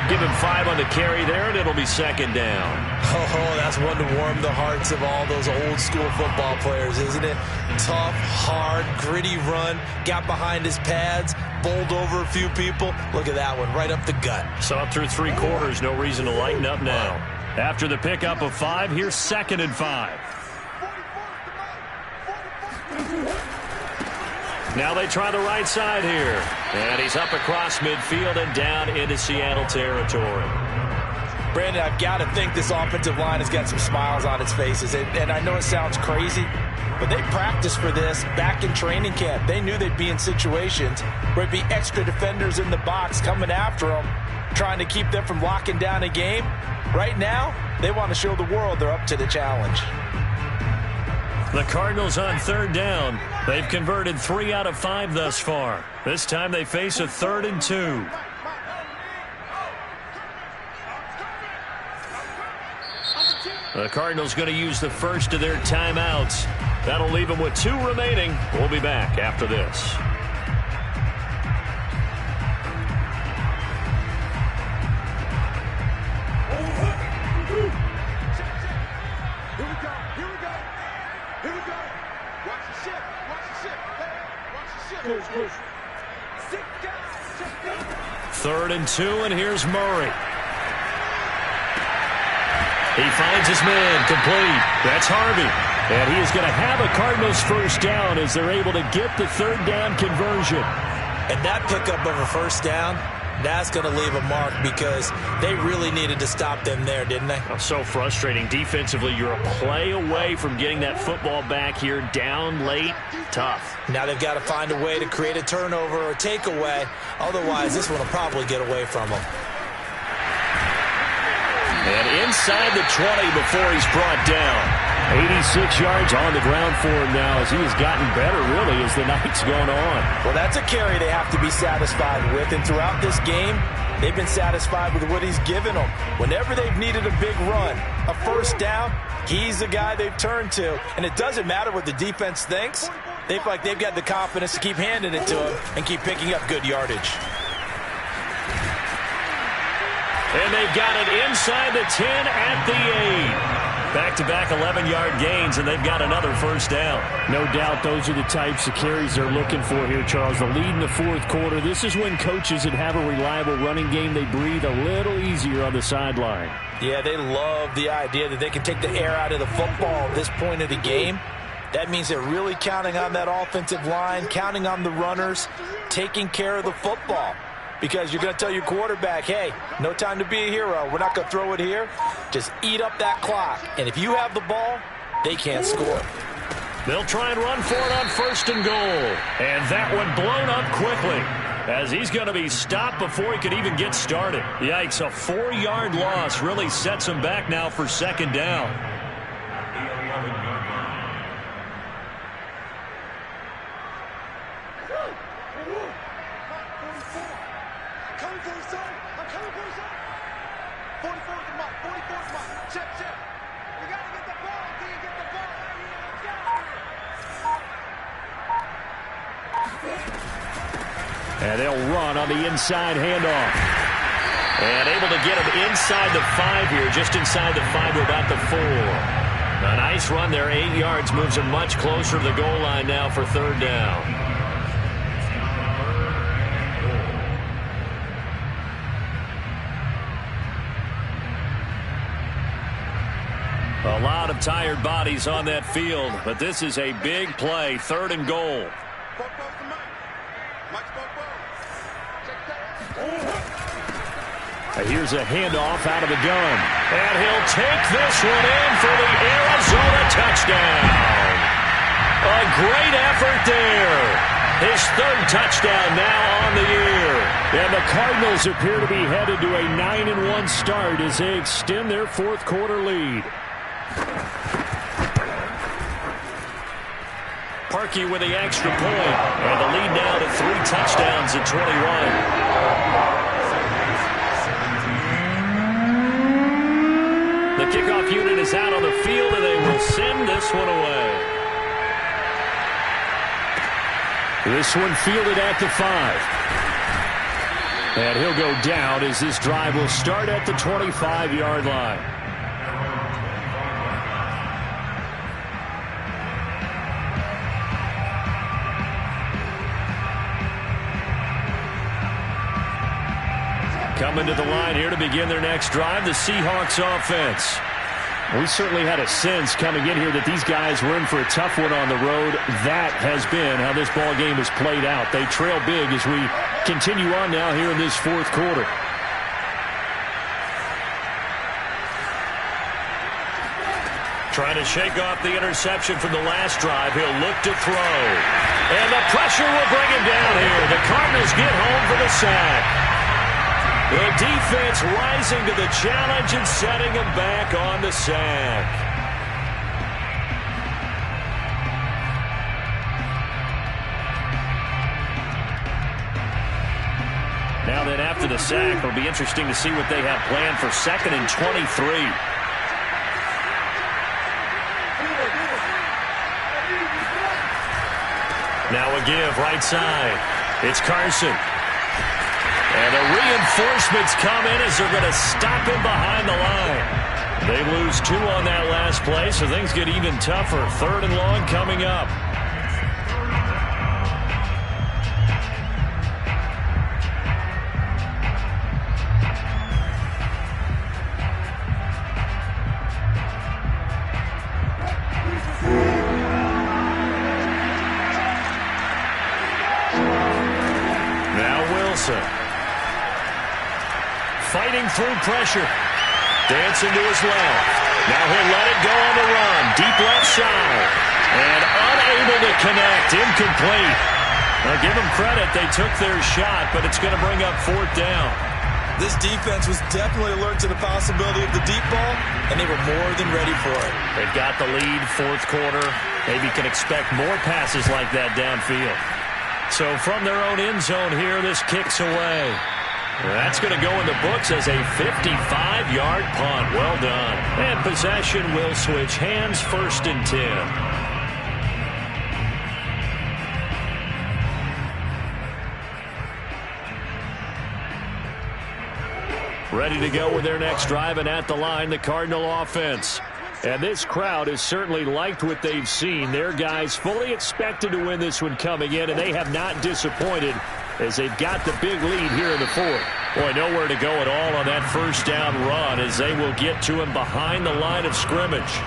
S1: Give him 5 on the carry there, and it'll be 2nd down.
S2: Oh, that's one to warm the hearts of all those old-school football players, isn't it? Tough, hard, gritty run, got behind his pads, bowled over a few people. Look at that one, right up the gut.
S1: Saw it through 3 quarters, no reason to lighten up now. After the pickup of 5, here's 2nd and 5. Now they try the right side here. And he's up across midfield and down into Seattle territory.
S2: Brandon, I've got to think this offensive line has got some smiles on its faces. And I know it sounds crazy, but they practiced for this back in training camp. They knew they'd be in situations where it'd be extra defenders in the box coming after them, trying to keep them from locking down a game. Right now, they want to show the world they're up to the challenge.
S1: The Cardinals on 3rd down. They've converted 3 out of 5 thus far. This time they face a 3rd and 2. The Cardinals going to use the first of their timeouts. That'll leave them with 2 remaining. We'll be back after this. Third and 2, and here's Murray. He finds his man, complete. That's Harvey. And he is going to have a Cardinals first down as they're able to get the 3rd down conversion.
S2: And that pickup of a first down, that's going to leave a mark because they really needed to stop them there, didn't they?
S1: Oh, so frustrating. Defensively, you're a play away from getting that football back here down late. Tough.
S2: Now they've got to find a way to create a turnover or a takeaway. Otherwise, this one will probably get away from them.
S1: And inside the 20 before he's brought down. 86 yards on the ground for him now as he has gotten better, really, as the night's gone on.
S2: Well, that's a carry they have to be satisfied with. And throughout this game, they've been satisfied with what he's given them. Whenever they've needed a big run, a first down, he's the guy they've turned to. And it doesn't matter what the defense thinks. They feel like they've got the confidence to keep handing it to him and keep picking up good yardage.
S1: And they've got it inside the 10 at the 8. Back-to-back 11-yard gains, and they've got another first down.
S6: No doubt those are the types of carries they're looking for here, Charles. The lead in the fourth quarter. This is when coaches that have a reliable running game, they breathe a little easier on the sideline.
S2: Yeah, they love the idea that they can take the air out of the football at this point of the game. That means they're really counting on that offensive line, counting on the runners, taking care of the football. Because you're going to tell your quarterback, hey, no time to be a hero. We're not going to throw it here. Just eat up that clock. And if you have the ball, they can't score.
S1: They'll try and run for it on 1st and goal. And that one blown up quickly as he's going to be stopped before he could even get started. Yikes, a 4-yard loss really sets him back now for 2nd down.
S6: And they'll run on the inside handoff.
S1: And able to get him inside the 5 here, just inside the 5 to about the 4. A nice run there, 8 yards, moves him much closer to the goal line now for 3rd down. A lot of tired bodies on that field, but this is a big play, 3rd and goal.
S6: Here's a handoff out of the gun.
S1: And he'll take this one in for the Arizona touchdown. A great effort there. His 3rd touchdown now on the year.
S6: And the Cardinals appear to be headed to a 9-1 start as they extend their 4th quarter lead.
S1: Parkey with the extra point. And the lead now to 3 touchdowns at 21. The kickoff unit is out on the field, and they will send this one away.
S6: This one fielded at the 5. And he'll go down as this drive will start at the 25-yard line.
S1: Coming to the line here to begin their next drive, the Seahawks offense.
S6: We certainly had a sense coming in here that these guys were in for a tough one on the road. That has been how this ball game has played out. They trail big as we continue on now here in this 4th quarter.
S1: Trying to shake off the interception from the last drive. He'll look to throw. And the pressure will bring him down here. The Cardinals get home for the sack. The defense rising to the challenge and setting him back on the sack. Now then, after the sack, it'll be interesting to see what they have planned for 2nd and 23. Now a give right side. It's Carson. And the reinforcements come in as they're going to stop him behind the line. They lose 2 on that last play, so things get even tougher. 3rd and long coming up. Now Wilson. Fighting through pressure. Dancing to his left. Now he'll let it go on the run. Deep left side. And unable to connect. Incomplete. Now give them credit. They took their shot, but it's going to bring up 4th down.
S2: This defense was definitely alert to the possibility of the deep ball, and they were more than ready for it.
S1: They've got the lead, 4th quarter. Maybe can expect more passes like that downfield. So from their own end zone here, this kicks away. That's going to go in the books as a 55-yard punt. Well done. And possession will switch hands, 1st and 10. Ready to go with their next drive, and at the line, the Cardinal offense.
S6: And this crowd has certainly liked what they've seen. Their guys fully expected to win this one coming in, and they have not disappointed as they've got the big lead here in the fourth. Boy, nowhere to go at all on that first down run as they will get to him behind the line of scrimmage.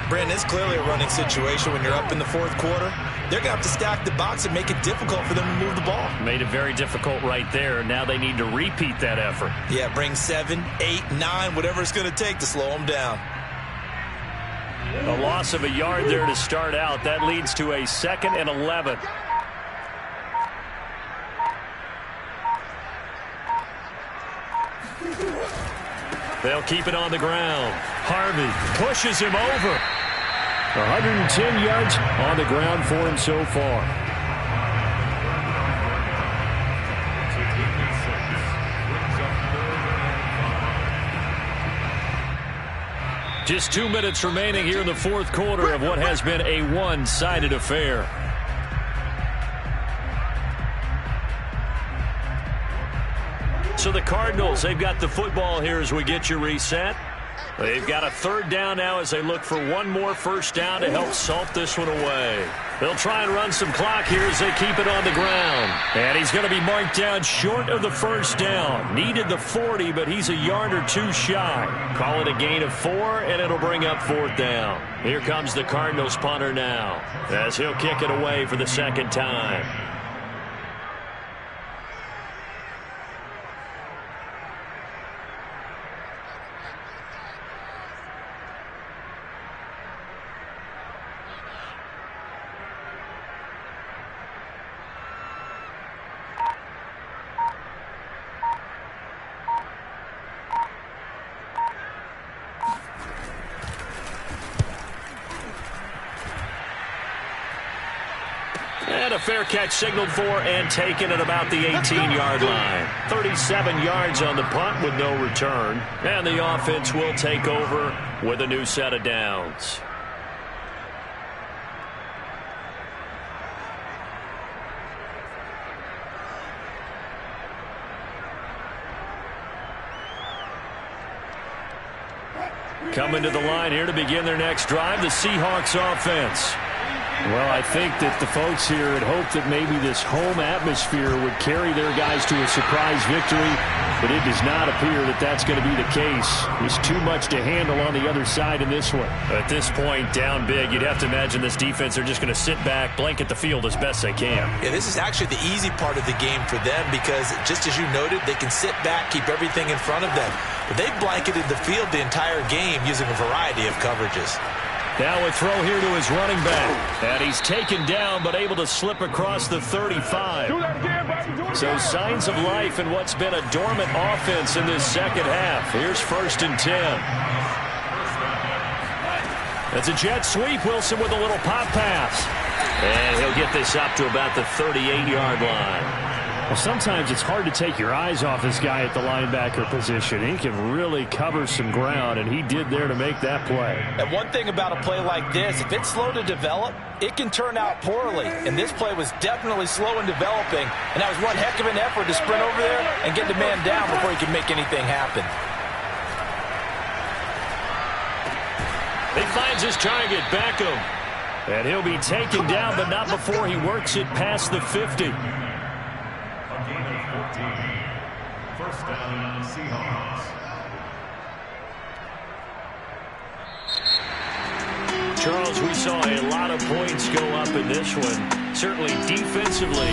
S2: Brandon, it's clearly a running situation when you're up in the fourth quarter. They're going to have to stack the box and make it difficult for them to move the ball.
S1: Made it very difficult right there. Now they need to repeat that effort.
S2: Yeah, bring 7, 8, 9, whatever it's going to take to slow them down.
S1: A loss of a yard there to start out. That leads to a 2nd and 11. They'll keep it on the ground. Harvey pushes him over.
S6: 110 yards on the ground for him so far.
S1: Just 2 minutes remaining here in the fourth quarter of what has been a one-sided affair. So the Cardinals, they've got the football here as we get you reset. They've got a 3rd down now as they look for one more first down to help salt this one away. They'll try and run some clock here as they keep it on the ground. And he's going to be marked down short of the first down. Needed the 40, but he's a yard or two shy. Call it a gain of 4, and it'll bring up 4th down. Here comes the Cardinals punter now as he'll kick it away for the 2nd time. And a fair catch signaled for and taken at about the 18-yard line. 37 yards on the punt with no return. And the offense will take over with a new set of downs. Coming to the line here to begin their next drive, the Seahawks offense.
S6: Well, I think that the folks here had hoped that maybe this home atmosphere would carry their guys to a surprise victory, but it does not appear that that's going to be the case. There's too much to handle on the other side in this one.
S1: At this point, down big, you'd have to imagine this defense are just going to sit back, blanket the field as best they can.
S2: Yeah, this is actually the easy part of the game for them because, just as you noted, they can sit back, keep everything in front of them. But they've blanketed the field the entire game using a variety of coverages.
S1: Now a throw here to his running back. And he's taken down but able to slip across the 35. So signs of life in what's been a dormant offense in this second half. Here's 1st and 10. That's a jet sweep. Wilson with a little pop pass. And he'll get this up to about the 38-yard line.
S6: Well, sometimes it's hard to take your eyes off this guy at the linebacker position. He can really cover some ground, and he did there to make that play.
S2: And one thing about a play like this, if it's slow to develop, it can turn out poorly. And this play was definitely slow in developing, and that was one heck of an effort to sprint over there and get the man down before he could make anything happen.
S1: He finds his target, Beckham. And he'll be taken down, but not before he works it past the 50.
S3: First down, Seahawks.
S1: Charles, we saw a lot of points go up in this one. Certainly defensively.